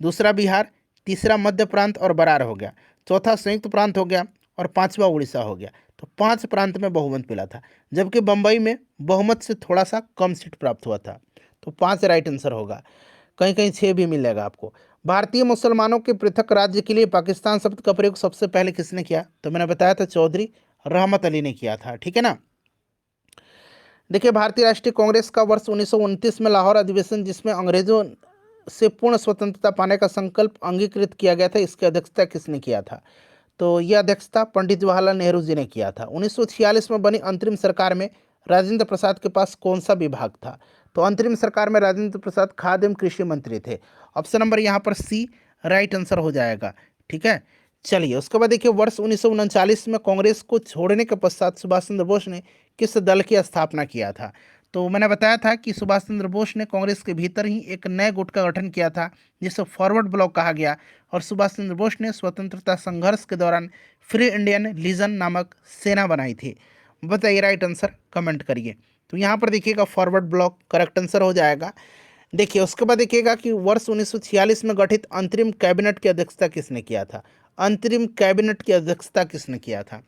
Speaker 1: दूसरा बिहार, तीसरा मध्य प्रांत और बरार हो गया, चौथा संयुक्त प्रांत हो गया और पांचवा उड़ीसा हो गया। तो 5 प्रांत में बहुमत मिला था, जबकि बम्बई में बहुमत से थोड़ा सा कम सीट प्राप्त हुआ था। तो 5 राइट आंसर होगा, कहीं कहीं 6 भी मिलेगा आपको। भारतीय मुसलमानों के पृथक राज्य के लिए पाकिस्तान शब्द का प्रयोग सबसे पहले किसने किया? तो मैंने बताया था चौधरी रहमत अली ने किया था, ठीक है ना। देखिए, भारतीय राष्ट्रीय कांग्रेस का वर्ष 1929 में लाहौर अधिवेशन, जिसमें अंग्रेजों से पूर्ण स्वतंत्रता पाने का संकल्प अंगीकृत किया गया था, इसकी अध्यक्षता किसने किया था? तो यह अध्यक्षता पंडित जवाहरलाल नेहरू जी ने किया था। 1946 में बनी अंतरिम सरकार में राजेंद्र प्रसाद के पास कौन सा विभाग था? तो अंतरिम सरकार में राजेंद्र प्रसाद खाद्य एवं कृषि मंत्री थे। ऑप्शन नंबर यहाँ पर सी राइट आंसर हो जाएगा, ठीक है। चलिए, उसके बाद देखिए, वर्ष 1939 में कांग्रेस को छोड़ने के पश्चात सुभाष चंद्र बोस ने किस दल की स्थापना किया था? तो मैंने बताया था कि सुभाष चंद्र बोस ने कांग्रेस के भीतर ही एक नए गुट का गठन किया था जिसे फॉरवर्ड ब्लॉक कहा गया और सुभाष चंद्र बोस ने स्वतंत्रता संघर्ष के दौरान फ्री इंडियन लीजन नामक सेना बनाई थी। बताइए राइट आंसर कमेंट करिए। तो यहाँ पर देखिएगा फॉरवर्ड ब्लॉक करेक्ट आंसर हो जाएगा। देखिए, उसके बाद देखिएगा कि वर्ष 1946 में गठित अंतरिम कैबिनेट की अध्यक्षता किसने किया था? अंतरिम कैबिनेट की अध्यक्षता किसने किया था?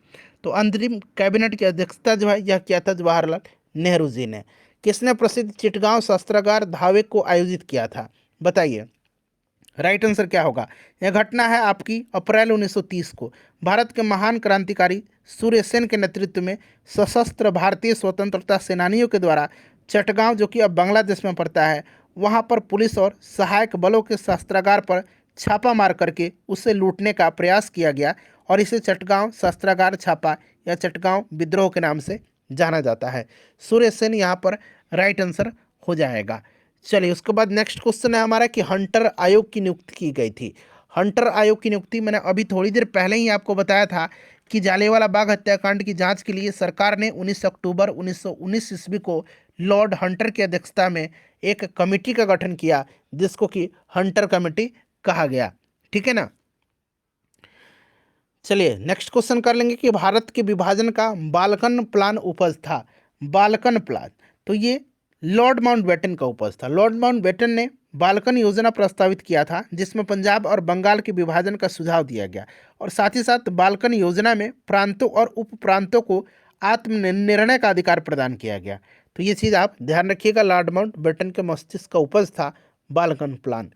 Speaker 1: तो अंतरिम कैबिनेट की अध्यक्षता जो है यह किया था जवाहरलाल नेहरू जी ने। किसने प्रसिद्ध चिटगांव शस्त्रागार धावे को आयोजित किया था? बताइए राइट आंसर क्या होगा? यह घटना है आपकी अप्रैल 1930 को। भारत के महान क्रांतिकारी सूर्य सेन के नेतृत्व में सशस्त्र भारतीय स्वतंत्रता सेनानियों के द्वारा चटगांव, जो कि अब बांग्लादेश में पड़ता है, वहां पर पुलिस और सहायक बलों के शस्त्रागार पर छापा मार करके उसे लूटने का प्रयास किया गया और इसे चटगांव शस्त्रागार छापा या चटगांव विद्रोह के नाम से जाना जाता है। सूर्य सेन यहाँ पर राइट आंसर हो जाएगा। चलिए, उसके बाद नेक्स्ट क्वेश्चन है हमारा कि हंटर आयोग की नियुक्ति की गई थी। हंटर आयोग की नियुक्ति मैंने अभी थोड़ी देर पहले ही आपको बताया था कि जालियांवाला बाग हत्याकांड की जांच के लिए सरकार ने 19 अक्टूबर 1919 ईस्वी को लॉर्ड हंटर की अध्यक्षता में एक कमेटी का गठन किया जिसको कि हंटर कमेटी कहा गया, ठीक है ना। चलिए नेक्स्ट क्वेश्चन कर लेंगे कि भारत के विभाजन का बाल्कन प्लान उपज था। बाल्कन प्लान, तो ये लॉर्ड माउंटबेटन का उपज था। लॉर्ड माउंटबेटन ने बाल्कन योजना प्रस्तावित किया था, जिसमें पंजाब और बंगाल के विभाजन का सुझाव दिया गया, और साथ ही साथ बाल्कन योजना में प्रांतों और उप प्रांतों को आत्मनिर्णय का अधिकार प्रदान किया गया। तो ये चीज़ आप ध्यान रखिएगा, लॉर्ड माउंटबेटन के मस्तिष्क का उपज था बाल्कन प्लान।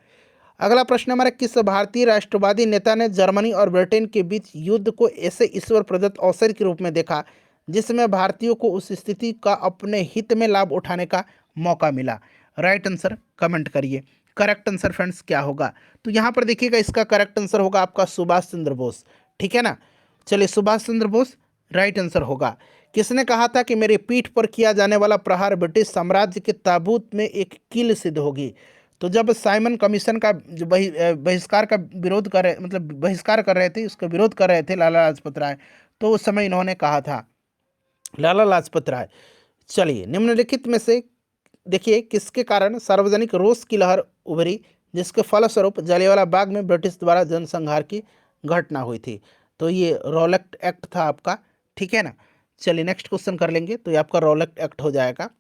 Speaker 1: अगला प्रश्न हमारा, किस भारतीय राष्ट्रवादी नेता ने जर्मनी और ब्रिटेन के बीच युद्ध को ऐसे ईश्वर प्रदत्त अवसर के रूप में देखा जिसमें भारतीयों को उस स्थिति का अपने हित में लाभ उठाने का मौका मिला? राइट आंसर कमेंट करिए। करेक्ट आंसर फ्रेंड्स क्या होगा? तो यहाँ पर देखिएगा, इसका करेक्ट आंसर होगा आपका सुभाष चंद्र बोस। ठीक है ना? चलिए, सुभाष चंद्र बोस राइट आंसर होगा। किसने कहा था कि मेरी पीठ पर किया जाने वाला प्रहार ब्रिटिश साम्राज्य के ताबूत में एक कील सिद्ध होगी? तो जब साइमन कमीशन का जो बहिष्कार का विरोध कर रहे, मतलब बहिष्कार कर रहे थे, उसका विरोध कर रहे थे लाला लाजपत राय, तो उस समय इन्होंने कहा था, लाला लाजपत राय। चलिए, निम्नलिखित में से देखिए किसके कारण सार्वजनिक रोष की लहर उभरी जिसके फलस्वरूप जलियांवाला बाग में ब्रिटिश द्वारा जनसंहार की घटना हुई थी? तो ये रॉलेट एक्ट था आपका। ठीक है ना? चलिए नेक्स्ट क्वेश्चन कर लेंगे, तो ये आपका रॉलेट एक्ट हो जाएगा।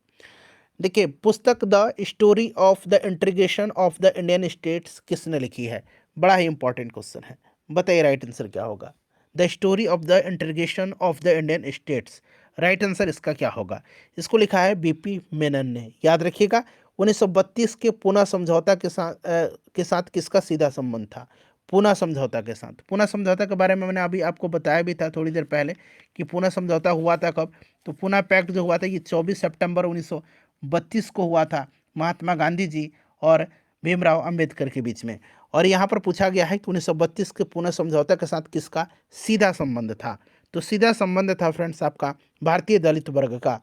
Speaker 1: देखिए, पुस्तक the story of the integration of the Indian states किसने लिखी है? बड़ा ही इंपॉर्टेंट क्वेश्चन है, बताइए राइट आंसर क्या होगा? The story of the integration of the Indian states, right answer इसका क्या होगा? इसको लिखा है बीपी मेनन ने। याद रखिएगा, 1932 के पूना समझौता के साथ किसका सीधा संबंध था? पूना समझौता के साथ। पूना समझौता के बारे में मैंने अभी आपको बताया भी था थोड़ी देर पहले कि पूना समझौता हुआ था कब। तो पूना पैक्ट जो हुआ था ये 24 सितंबर 1932 को हुआ था, महात्मा गांधी जी और भीमराव अंबेडकर के बीच में। और यहाँ पर पूछा गया है कि 1932 के पूना समझौता के साथ किसका सीधा संबंध था? तो सीधा संबंध था फ्रेंड्स आपका भारतीय दलित वर्ग का।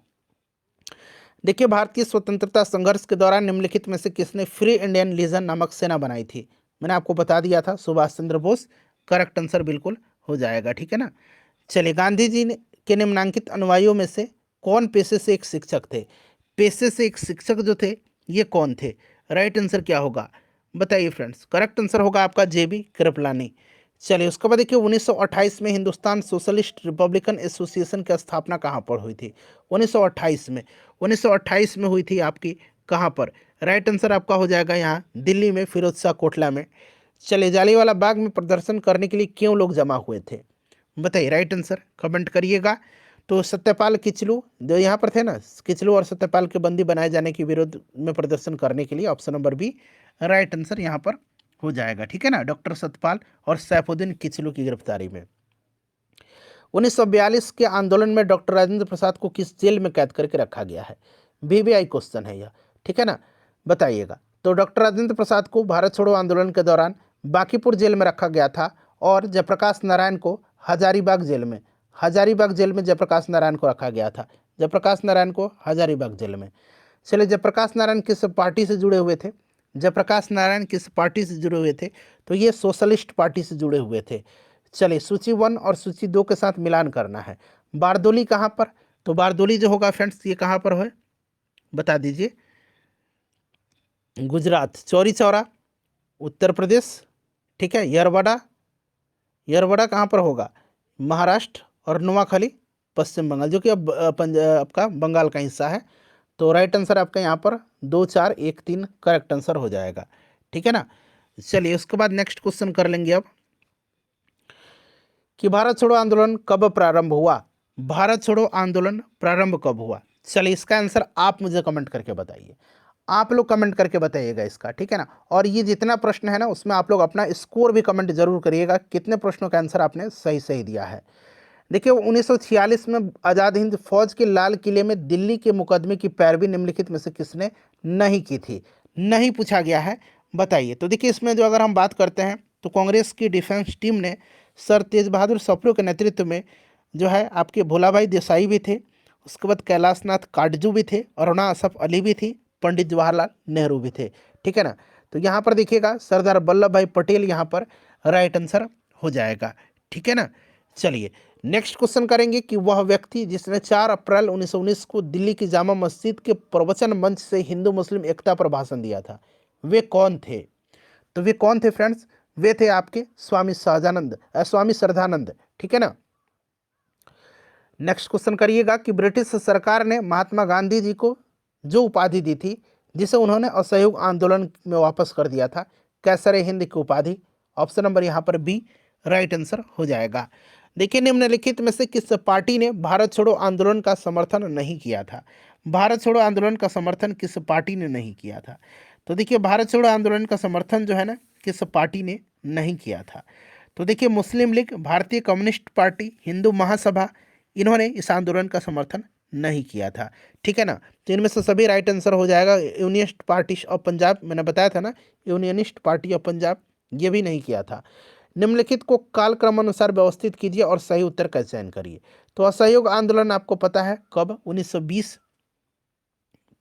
Speaker 1: देखिए, भारतीय स्वतंत्रता संघर्ष के दौरान निम्नलिखित में से किसने फ्री इंडियन लीजन नामक सेना बनाई थी? मैंने आपको बता दिया था, सुभाष चंद्र बोस। करेक्ट आंसर बिल्कुल हो जाएगा। ठीक है ना? चलिए, गांधी जी ने के निम्नांकित अनुयायियों में से कौन पेशे से एक शिक्षक थे? पेशे से एक शिक्षक जो थे ये कौन थे? राइट आंसर क्या होगा बताइए फ्रेंड्स? करेक्ट आंसर होगा आपका जेबी कृपलानी। चलिए, उसके बाद देखिए 1928 में हिंदुस्तान सोशलिस्ट रिपब्लिकन एसोसिएशन की स्थापना कहाँ पर हुई थी? 1928 में। 1928 में हुई थी आपकी कहाँ पर? राइट आंसर आपका हो जाएगा यहाँ दिल्ली में, फिरोज शाह कोटला में। चलिए, जालियांवाला बाग में प्रदर्शन करने के लिए क्यों लोग जमा हुए थे? बताइए राइट आंसर कमेंट करिएगा। तो सत्यपाल किचलू जो यहाँ पर थे ना, किचलू और सत्यपाल के बंदी बनाए जाने के विरोध में प्रदर्शन करने के लिए, option number B right answer यहाँ पर हो जाएगा। ठीक है ना? डॉक्टर सत्यपाल और सैफुद्दीन किचलू की गिरफ्तारी में। 1942 के आंदोलन में डॉक्टर राजेंद्र प्रसाद को किस जेल में कैद करके रखा गया है? वीवीआई क्वेश्चन है यह। ठीक है ना? बताइएगा। तो डॉक्टर राजेंद्र प्रसाद को भारत छोड़ो आंदोलन के दौरान बांकीपुर जेल में रखा गया था, और जयप्रकाश नारायण को हजारीबाग जेल में, हजारीबाग जेल में जयप्रकाश नारायण को रखा गया था। जयप्रकाश नारायण को हजारीबाग जेल में। चलिए, जयप्रकाश नारायण किस पार्टी से जुड़े हुए थे? जयप्रकाश नारायण किस पार्टी से जुड़े हुए थे? तो ये सोशलिस्ट पार्टी से जुड़े हुए थे। चलिए, सूची 1 और सूची 2 के साथ मिलान करना है। बारदोली कहाँ पर? तो बारदोली जो होगा फ्रेंड्स ये कहाँ पर है बता दीजिए? गुजरात। चौरी चौरा उत्तर प्रदेश। ठीक है। यरवड़ा, यरवड़ा कहाँ पर होगा? महाराष्ट्र। और नोआखाली पश्चिम बंगाल, जो कि अब आपका बंगाल का हिस्सा है। तो राइट आंसर आपका यहाँ पर 2 4 1 3 करेक्ट आंसर हो जाएगा। ठीक है ना? चलिए, उसके बाद नेक्स्ट क्वेश्चन कर लेंगे अब कि भारत छोड़ो आंदोलन कब प्रारंभ हुआ? भारत छोड़ो आंदोलन प्रारंभ कब हुआ? चलिए, इसका आंसर आप मुझे कमेंट करके बताइए। आप लोग कमेंट करके बताइएगा इसका। ठीक है ना? और ये जितना प्रश्न है ना उसमें आप लोग अपना स्कोर भी कमेंट जरूर करिएगा, कितने प्रश्नों का आंसर आपने सही सही दिया है। देखिए, 1946 में आज़ाद हिंद फौज के लाल किले में दिल्ली के मुकदमे की पैरवी निम्नलिखित में से किसने नहीं की थी? नहीं पूछा गया है, बताइए। तो देखिए, इसमें जो अगर हम बात करते हैं तो कांग्रेस की डिफेंस टीम ने सर तेज बहादुर सप्रू के नेतृत्व में जो है आपके भोलाभाई देसाई भी थे, उसके बाद कैलाश नाथ काटजू भी थे, अरुणा असफ अली भी थी, पंडित जवाहरलाल नेहरू भी थे। ठीक है ना? तो यहाँ पर देखिएगा सरदार वल्लभ भाई पटेल यहाँ पर राइट आंसर हो जाएगा। ठीक है ना? चलिए, नेक्स्ट क्वेश्चन करेंगे कि वह व्यक्ति जिसने 4 अप्रैल 1919 को दिल्ली की जामा मस्जिद के प्रवचन मंच से हिंदू मुस्लिम एकता पर भाषण दिया था, वे कौन थे? तो वे कौन थे फ्रेंड्स? वे थे आपके स्वामी श्रद्धानंद, ठीक है ना। नेक्स्ट क्वेश्चन करिएगा कि ब्रिटिश सरकार ने महात्मा गांधी जी को जो उपाधि दी थी जिसे उन्होंने असहयोग आंदोलन में वापस कर दिया था, कैसरे हिंद की उपाधि। ऑप्शन नंबर यहाँ पर बी राइट आंसर हो जाएगा। देखिए, निम्नलिखित में से किस पार्टी ने भारत छोड़ो आंदोलन का समर्थन नहीं किया था? भारत छोड़ो आंदोलन का समर्थन किस पार्टी ने नहीं किया था? तो देखिए, भारत छोड़ो आंदोलन का समर्थन जो है ना, किस पार्टी ने नहीं किया था? तो देखिए, मुस्लिम लीग, भारतीय कम्युनिस्ट पार्टी, हिंदू महासभा, इन्होंने इस आंदोलन का समर्थन नहीं किया था, ठीक है ना। तो इनमें से सभी राइट आंसर हो जाएगा। यूनियनिस्ट पार्टी ऑफ पंजाब, मैंने बताया था ना, यूनियनिस्ट पार्टी ऑफ पंजाब, ये भी नहीं किया था। निम्नलिखित को कालक्रम अनुसार व्यवस्थित कीजिए और सही उत्तर का चयन करिए। तो असहयोग आंदोलन आपको पता है कब? 1920,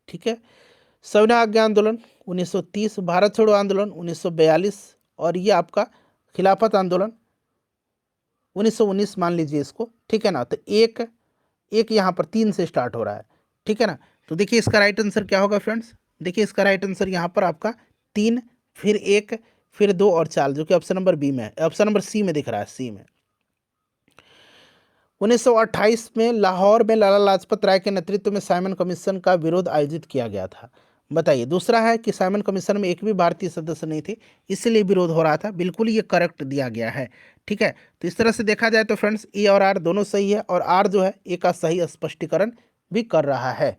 Speaker 1: ठीक है। सविनय आज्ञा आंदोलन 1930, भारत छोड़ो आंदोलन 1942, और ये आपका खिलाफत आंदोलन 1919 मान लीजिए इसको, ठीक है ना। तो एक एक यहाँ पर 3 से स्टार्ट हो रहा है, ठीक है ना। तो देखिए इसका राइट आंसर क्या होगा फ्रेंड्स? देखिए इसका राइट आंसर यहाँ पर आपका 3, फिर 1, फिर 2 और 4, जो कि ऑप्शन नंबर बी में है, ऑप्शन नंबर सी में दिख रहा है, सी में। 1928 में लाहौर में लाला लाजपत राय के नेतृत्व में साइमन कमीशन का विरोध आयोजित किया गया था। बताइए। दूसरा है कि साइमन कमीशन में एक भी भारतीय सदस्य नहीं थे, इसलिए विरोध हो रहा था। बिल्कुल ये करेक्ट दिया गया है, ठीक है। तो इस तरह से देखा जाए तो फ्रेंड्स ए और आर दोनों सही है, और आर जो है ए का सही स्पष्टीकरण भी कर रहा है।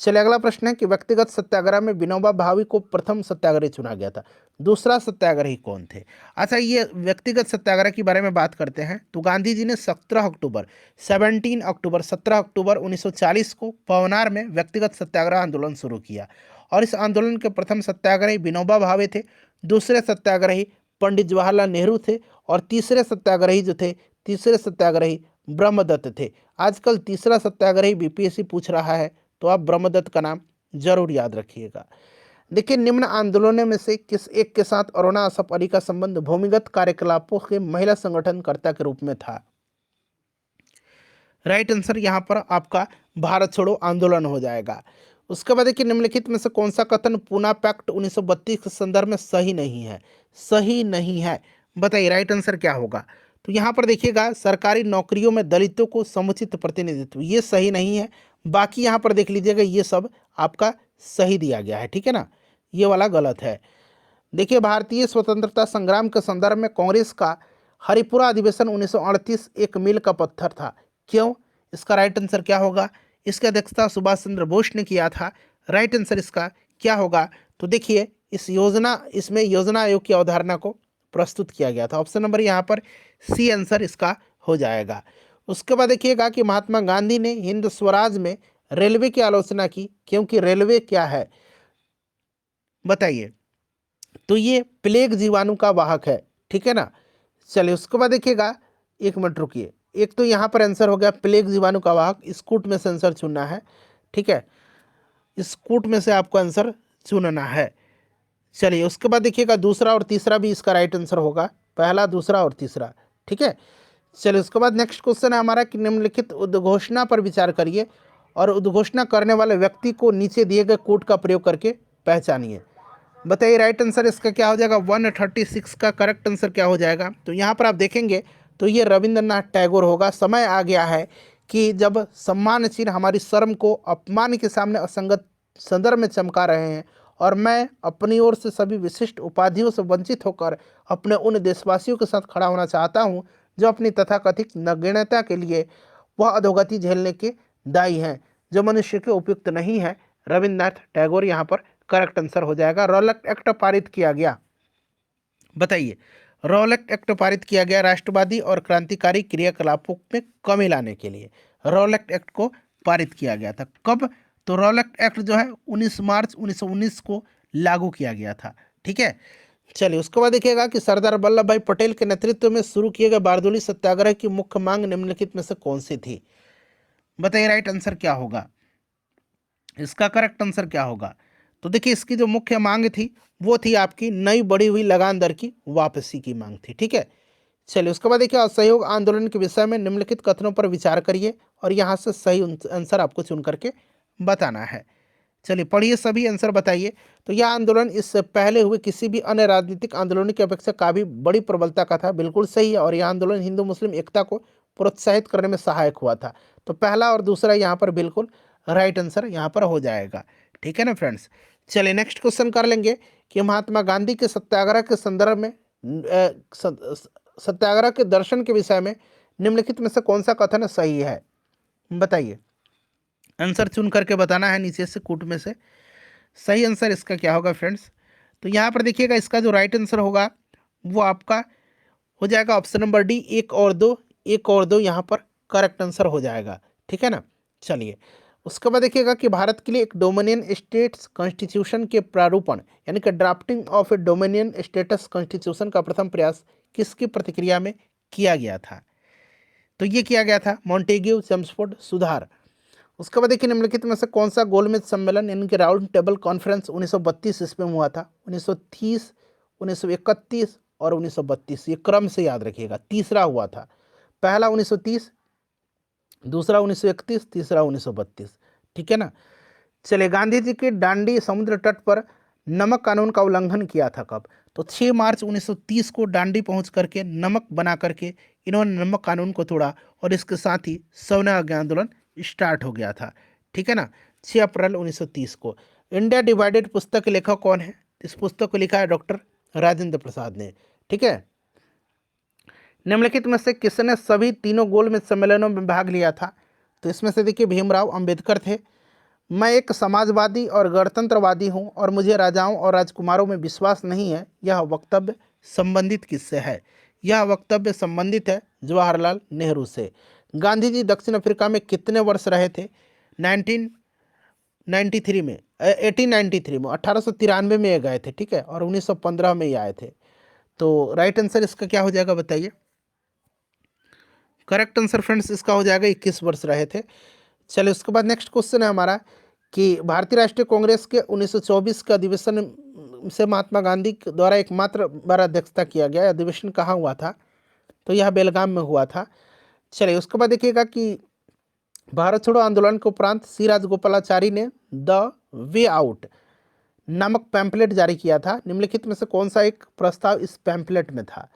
Speaker 1: चलिए अगला प्रश्न है कि व्यक्तिगत सत्याग्रह में विनोबा भावे को प्रथम सत्याग्रही चुना गया था। दूसरा सत्याग्रही कौन थे? अच्छा, ये व्यक्तिगत सत्याग्रह के बारे में बात करते हैं तो गांधी जी ने 17 अक्टूबर 17 अक्टूबर 1940 को पवनार में व्यक्तिगत सत्याग्रह आंदोलन शुरू किया, और इस आंदोलन के प्रथम सत्याग्रही विनोबा भावे थे। दूसरे सत्याग्रही पंडित जवाहरलाल नेहरू थे, और तीसरे सत्याग्रही ब्रह्मदत्त थे। आजकल तीसरा सत्याग्रही बीपीएससी पूछ रहा है, तो आप ब्रह्मदत्त का नाम जरूर याद रखिएगा। देखिए, निम्न आंदोलनों में से किस एक के साथ अरुणा असफ अली का संबंध भूमिगत कार्यकलापों के महिला संगठनकर्ता के रूप में था? राइट आंसर यहाँ पर आपका भारत छोड़ो आंदोलन हो जाएगा। उसके बाद देखिए, निम्नलिखित में से कौन सा कथन पूना पैक्ट 1932 के संदर्भ में सही नहीं है? सही नहीं है, बताइए राइट आंसर क्या होगा? तो यहाँ पर देखिएगा, सरकारी नौकरियों में दलितों को समुचित प्रतिनिधित्व, ये सही नहीं है। बाकी यहाँ पर देख लीजिएगा, ये सब आपका सही दिया गया है, ठीक है ना, ये वाला गलत है। देखिए, भारतीय स्वतंत्रता संग्राम के संदर्भ में कांग्रेस का हरिपुरा अधिवेशन 1938 एक मील का पत्थर था, क्यों? इसका राइट आंसर क्या होगा? इसकी अध्यक्षता सुभाष चंद्र बोस ने किया था। राइट आंसर इसका क्या होगा? तो देखिए, इसमें योजना आयोग की अवधारणा को प्रस्तुत किया गया था। ऑप्शन नंबर यहाँ पर सी आंसर इसका हो जाएगा। उसके बाद देखिएगा कि महात्मा गांधी ने हिंद स्वराज में रेलवे की आलोचना की, क्योंकि रेलवे क्या है बताइए? तो ये प्लेग जीवाणु का वाहक है, ठीक है ना। चलिए उसके बाद देखिएगा, एक मिनट रुकिए, एक तो यहाँ पर आंसर हो गया प्लेग जीवाणु का वाहक, स्कूट में से आंसर चुनना है, ठीक है, स्कूट में से आपको आंसर चुनना है। चलिए उसके बाद देखिएगा, दूसरा और तीसरा भी इसका राइट आंसर होगा, पहला, दूसरा और तीसरा, ठीक है। चलिए उसके बाद नेक्स्ट क्वेश्चन है हमारा कि निम्नलिखित उद्घोषणा पर विचार करिए और उद्घोषणा करने वाले व्यक्ति को नीचे दिए गए कोड का प्रयोग करके पहचानिए। बताइए राइट आंसर इसका क्या हो जाएगा? 136 का करेक्ट आंसर क्या हो जाएगा? तो यहाँ पर आप देखेंगे तो ये रविंद्रनाथ टैगोर होगा। समय आ गया है कि जब सम्मान चिन्ह हमारी शर्म को अपमान के सामने असंगत संदर्भ में चमका रहे हैं, और मैं अपनी ओर से सभी विशिष्ट उपाधियों से वंचित होकर अपने उन देशवासियों के साथ खड़ा होना चाहता हूं जो अपनी तथाकथित नगण्यता के लिए वह अधोगति झेलने के दायी हैं जो मनुष्य के उपयुक्त नहीं है। रविन्द्रनाथ टैगोर यहाँ पर करेक्ट आंसर हो जाएगा। रॉलेट एक्ट पारित किया गया, बताइए, रॉलेट एक्ट पारित किया गया राष्ट्रवादी और क्रांतिकारी क्रियाकलापों में कमी लाने के लिए। रॉलेट एक्ट को पारित किया गया था कब? तो रॉलेट एक्ट जो है 19 मार्च 1919 को लागू किया गया था, ठीक है। चलिए उसके बाद देखिएगा कि सरदार वल्लभ भाई पटेल के नेतृत्व में शुरू किए गए बारदोली सत्याग्रह की मुख्य मांग निम्नलिखित में से कौन सी थी? बताइए राइट आंसर क्या होगा? इसका करेक्ट आंसर क्या होगा? तो देखिए, इसकी जो मुख्य मांग थी वो थी आपकी नई बढ़ी हुई लगान दर की वापसी की मांग थी, ठीक है। चलिए उसके बाद देखिए, असहयोग आंदोलन के विषय में निम्नलिखित कथनों पर विचार करिए और यहाँ से सही आंसर आपको चुन करके बताना है। चलिए पढ़िए सभी आंसर बताइए। तो यह आंदोलन इससे पहले हुए किसी भी अन्य राजनीतिक आंदोलन की अपेक्षा काफी बड़ी प्रबलता का था। बिल्कुल सही है। और यह आंदोलन हिंदू मुस्लिम एकता को प्रोत्साहित करने में सहायक हुआ था। तो पहला और दूसरा यहाँ पर बिल्कुल राइट आंसर यहाँ पर हो जाएगा। ठीक है ना फ्रेंड्स। चलिए नेक्स्ट क्वेश्चन कर लेंगे कि महात्मा गांधी के सत्याग्रह के संदर्भ में सत्याग्रह के दर्शन के विषय में निम्नलिखित में से कौन सा कथन सही है, बताइए। आंसर चुन करके बताना है नीचे से कूट में से। सही आंसर इसका क्या होगा फ्रेंड्स। तो यहाँ पर देखिएगा इसका जो राइट आंसर होगा वो आपका हो जाएगा ऑप्शन नंबर डी, 1 और 2। 1 और 2 यहाँ पर करेक्ट आंसर हो जाएगा। ठीक है ना। चलिए उसके बाद देखिएगा कि भारत के लिए एक डोमिनियन स्टेट्स कॉन्स्टिट्यूशन के प्रारूपण यानी कि drafting of A dominion status constitution का प्रथम प्रयास किसकी प्रतिक्रिया में किया गया था। तो ये किया गया था मॉन्टेग्यू चेम्सफोर्ड सुधार। उसके बाद देखिए निम्नलिखित में से कौन सा गोलमेज सम्मेलन यानी कि राउंड टेबल कॉन्फ्रेंस 1932 ईस्वी में हुआ था। 1930, 1931 और 1932, ये क्रम से याद रखिएगा। तीसरा हुआ था, पहला 1930, दूसरा 1931, तीसरा 1932। ठीक है ना। चलिए गांधी जी के दांडी समुद्र तट पर नमक कानून का उल्लंघन किया था कब। तो 6 मार्च 1930 को दांडी पहुंच करके नमक बना करके इन्होंने नमक कानून को तोड़ा और इसके साथ ही सवर्ण आज्ञा आंदोलन स्टार्ट हो गया था। ठीक है ना। 6 अप्रैल 1930 को। इंडिया डिवाइडेड पुस्तक के लेखक कौन है। इस पुस्तक को लिखा है डॉक्टर राजेंद्र प्रसाद ने। ठीक है। निम्नलिखित में से किसने सभी तीनों गोलमेज सम्मेलनों में भाग लिया था। तो इसमें से देखिए भीमराव अंबेडकर थे। मैं एक समाजवादी और गणतंत्रवादी हूं और मुझे राजाओं और राजकुमारों में विश्वास नहीं है। यह वक्तव्य संबंधित किससे है। यह वक्तव्य संबंधित है जवाहरलाल नेहरू से। गांधी जी दक्षिण अफ्रीका में कितने वर्ष रहे थे। 1993 में 1893 में 1893 में ये गए थे। ठीक है। और 1915 में ये आए थे। तो राइट आंसर इसका क्या हो जाएगा बताइए। करेक्ट आंसर फ्रेंड्स इसका हो जाएगा 21 वर्ष रहे थे। चलिए उसके बाद नेक्स्ट क्वेश्चन है हमारा कि भारतीय राष्ट्रीय कांग्रेस के 1924 के अधिवेशन से महात्मा गांधी द्वारा एकमात्र बार अध्यक्षता किया गया। अधिवेशन कहाँ हुआ था। तो यह बेलगाम में हुआ था। चलिए उसके बाद देखिएगा कि भारत छोड़ो आंदोलन के उपरांत सी राजगोपालाचारी ने द वे आउट नामक पैम्पलेट जारी किया था। निम्नलिखित में से कौन सा एक प्रस्ताव इस पैम्पलेट में था,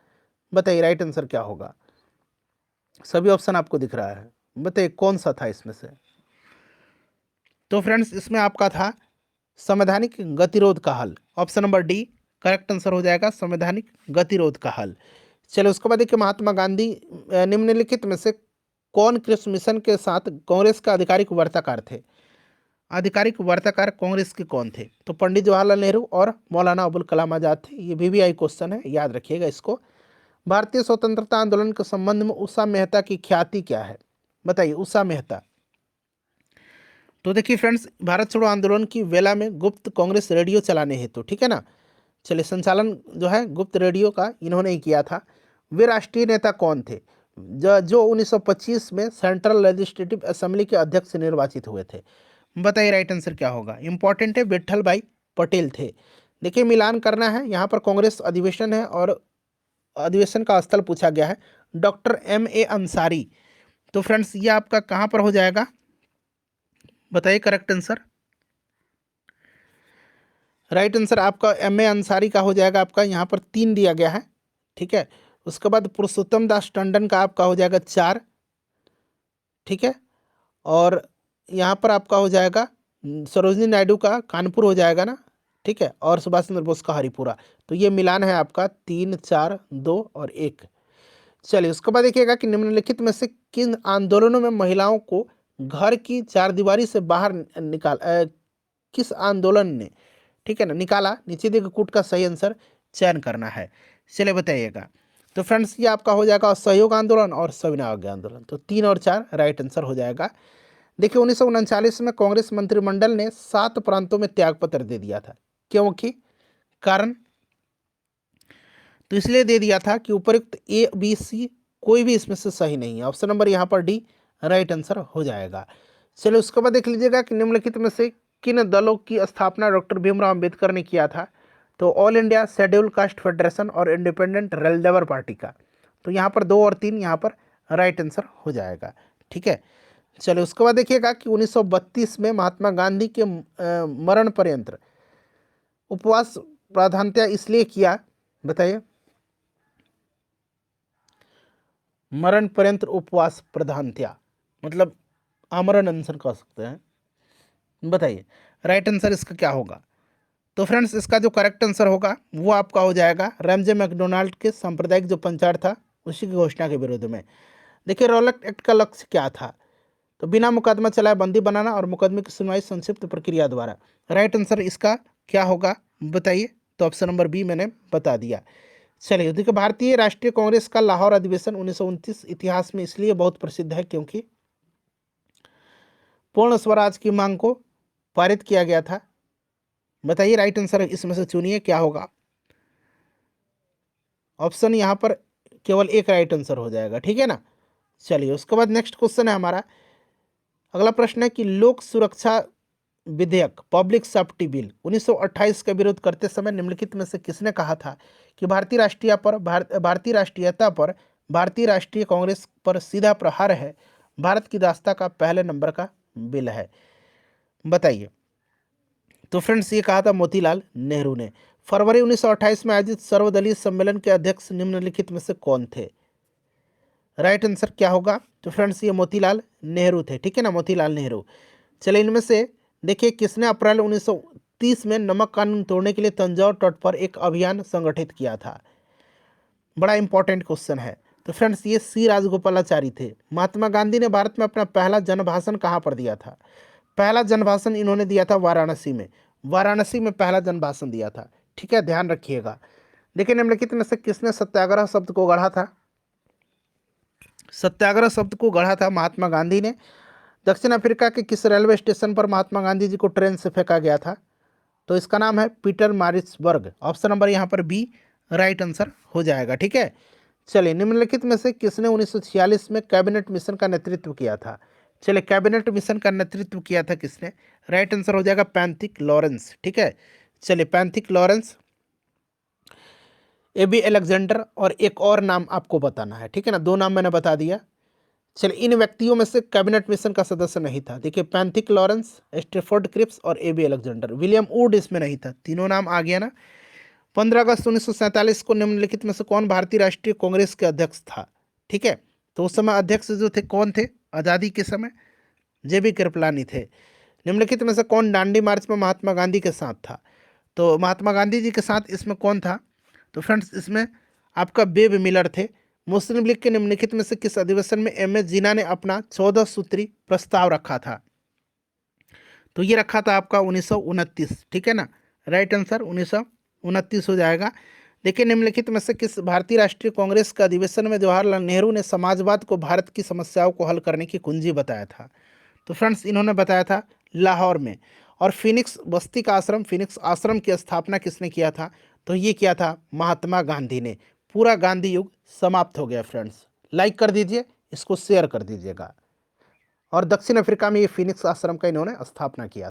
Speaker 1: बताइए। राइट आंसर क्या होगा। सभी ऑप्शन आपको दिख रहा है, बताइए कौन सा था इसमें से। तो फ्रेंड्स इसमें आपका था संवैधानिक गतिरोध का हल। Option number D correct answer हो जाएगा, संवैधानिक गतिरोध का हल। चलो उसके बाद देखिए महात्मा गांधी निम्नलिखित में से कौन कृषि मिशन के साथ कांग्रेस का आधिकारिक वार्ताकार थे। आधिकारिक वार्ताकार कांग्रेस के कौन थे। तो पंडित जवाहरलाल नेहरू और मौलाना अबुल कलाम आजाद थे। ये VVI क्वेश्चन है, याद रखिएगा इसको। भारतीय स्वतंत्रता आंदोलन के संबंध में उषा मेहता की ख्याति क्या है, बताइए। उषा मेहता। तो देखिए फ्रेंड्स भारत छोड़ो आंदोलन की वेला में गुप्त कांग्रेस रेडियो चलाने हेतु, ठीक है ना। चलिए संचालन जो है गुप्त रेडियो का इन्होंने ही किया था। वे राष्ट्रीय नेता कौन थे जो 1925 में सेंट्रल लेजिस्लेटिव असेंबली के अध्यक्ष निर्वाचित हुए थे, बताइए। राइट आंसर क्या होगा। इंपॉर्टेंट है, विट्ठल भाई पटेल थे। देखिए मिलान करना है, यहाँ पर कांग्रेस अधिवेशन है और अधिवेशन का स्थल पूछा गया है डॉक्टर MA अंसारी। तो फ्रेंड्स ये आपका कहाँ पर हो जाएगा, बताइए करेक्ट आंसर। राइट आंसर आपका MA अंसारी का हो जाएगा। आपका यहाँ पर 3 दिया गया है। ठीक है। उसके बाद पुरुषोत्तम दास टंडन का आपका हो जाएगा 4। ठीक है। और यहाँ पर आपका हो जाएगा सरोजनी नायडू का कानपुर हो जाएगा ना। ठीक है। और सुभाष चंद्र बोस का हरिपुरा। तो ये मिलान है आपका 3, 4, 2 और 1। चलिए उसके बाद देखिएगा कि निम्नलिखित में से किन आंदोलनों में महिलाओं को घर की चारदीवारी से बाहर किस आंदोलन ने, ठीक है ना, निकाला। नीचे देखिए कूट का सही आंसर चयन करना है। चलिए बताइएगा। तो फ्रेंड्स ये आपका हो जाएगा असहयोग आंदोलन और सविनय अवज्ञा आंदोलन। तो 3 और 4 राइट आंसर हो जाएगा। देखिए 1939 में कांग्रेस मंत्रिमंडल ने 7 प्रांतों में त्यागपत्र दे दिया था, क्योंकि कारण तो इसलिए दे दिया था कि उपयुक्त ABC कोई भी इसमें से सही नहीं है। ऑप्शन नंबर यहाँ पर डी राइट आंसर हो जाएगा। चलिए उसके बाद देख लीजिएगा कि निम्नलिखित में से किन दलों की स्थापना डॉक्टर भीमराव अंबेडकर ने किया था। तो all India schedule caste federation और इंडिपेंडेंट रेलडेवर पार्टी का। तो यहाँ पर 2 और 3 यहाँ पर राइट आंसर हो जाएगा। ठीक है। चलिए उसके बाद देखिएगा कि 1932 में महात्मा गांधी के मरण पर्यंत उपवास प्राधान्यता इसलिए किया, बताइए। मरण पर्यंत उपवास प्राधान्यता मतलब आमरण अनशन कह सकते हैं, बताइए राइट आंसर इसका क्या होगा। तो फ्रेंड्स इसका जो करेक्ट आंसर होगा वो आपका हो जाएगा रैमजे मैकडोनाल्ड के सांप्रदायिक जो पंचायत था उसी की घोषणा के विरोध में। देखिए रॉलेट एक्ट का लक्ष्य क्या था, तो बिना मुकदमा चलाए बंदी बनाना और मुकदमे की सुनवाई संक्षिप्त प्रक्रिया द्वारा। राइट आंसर इसका क्या होगा बताइए, तो ऑप्शन नंबर बी मैंने बता दिया। चलिए देखिए भारतीय राष्ट्रीय कांग्रेस का लाहौर अधिवेशन 1929 इतिहास में इसलिए बहुत प्रसिद्ध है क्योंकि पूर्ण स्वराज की मांग को पारित किया गया था। बताइए राइट आंसर इसमें से चुनिए क्या होगा। ऑप्शन यहाँ पर केवल एक राइट आंसर हो जाएगा, ठीक है ना। चलिए उसके बाद नेक्स्ट क्वेश्चन है हमारा, अगला प्रश्न है कि लोक सुरक्षा विधेयक पब्लिक सेफ्टी बिल 1928 का विरोध करते समय निम्नलिखित में से किसने कहा था कि भारतीय राष्ट्रीयता पर भारतीय राष्ट्रीय कांग्रेस पर सीधा प्रहार है, भारत की दास्ता का पहले नंबर का बिल है, बताइए। तो फ्रेंड्स ये कहा था मोतीलाल नेहरू ने। फरवरी 1928 में आयोजित सर्वदलीय सम्मेलन के अध्यक्ष निम्नलिखित में से कौन थे। राइट आंसर क्या होगा, तो फ्रेंड्स ये मोतीलाल नेहरू थे, ठीक है ना, मोतीलाल नेहरू। चलिए इनमें से देखिए किसने अप्रैल 1930 में नमक कानून तोड़ने के लिए तंजौर तट पर एक अभियान संगठित किया था। बड़ा इंपॉर्टेंट क्वेश्चन है। तो फ्रेंड्स ये सी राजगोपालाचारी थे। महात्मा गांधी ने भारत में अपना पहला जनभाषण कहाँ पर दिया था। पहला जनभाषण इन्होंने दिया था वाराणसी में, वाराणसी में पहला जनभाषण दिया था, ठीक है, ध्यान रखिएगा। देखिए निम्नलिखित में से किसने सत्याग्रह शब्द को गढ़ा था। सत्याग्रह शब्द को गढ़ा था महात्मा गांधी ने। दक्षिण अफ्रीका के किस रेलवे स्टेशन पर महात्मा गांधी जी को ट्रेन से फेंका गया था, तो इसका नाम है पीटर मारिट्सबर्ग। ऑप्शन नंबर यहाँ पर बी राइट आंसर हो जाएगा, ठीक है। चलिए निम्नलिखित में से किसने 1946 में कैबिनेट मिशन का नेतृत्व किया था। चलिए कैबिनेट मिशन का नेतृत्व किया था किसने, राइट आंसर हो जाएगा पैंथिक लॉरेंस, ठीक है। चलिए पैंथिक लॉरेंस, एबी अलेक्जेंडर और एक और नाम आपको बताना है, ठीक है ना, दो नाम मैंने बता दिया। चलिए इन व्यक्तियों में से कैबिनेट मिशन का सदस्य नहीं था, देखिए पैंथिक लॉरेंस, स्टेफोर्ड क्रिप्स और एबी अलेक्जेंडर। विलियम वुड इसमें नहीं था, तीनों नाम आ गया ना। 15 अगस्त 1947 को निम्नलिखित में से कौन भारतीय राष्ट्रीय कांग्रेस के अध्यक्ष था, ठीक है। तो उस समय अध्यक्ष जो थे कौन थे आज़ादी के समय, जेबी कृपलानी थे। निम्नलिखित में से कौन दांडी मार्च में महात्मा गांधी के साथ था, तो महात्मा गांधी जी के साथ इसमें कौन था, तो फ्रेंड्स इसमें आपका बेब मिलर थे। मुस्लिम लीग के निम्नलिखित में से किस अधिवेशन में एम एस जिन्ना ने अपना 14 सूत्री प्रस्ताव रखा था, तो ये रखा था आपका 1929, ठीक है ना, राइट आंसर 1929 हो जाएगा। देखिए निम्नलिखित में से किस भारतीय राष्ट्रीय कांग्रेस के अधिवेशन में जवाहरलाल नेहरू ने समाजवाद को भारत की समस्याओं को हल करने की कुंजी बताया था, तो फ्रेंड्स इन्होंने बताया था लाहौर में। और फिनिक्स बस्ती का आश्रम, फिनिक्स आश्रम की स्थापना किसने किया था, तो ये किया था महात्मा गांधी ने। पूरा गांधी युग समाप्त हो गया फ्रेंड्स। लाइक कर दीजिए, इसको शेयर कर दीजिएगा। और दक्षिण अफ्रीका में ये फिनिक्स आश्रम का इन्होंने स्थापना किया।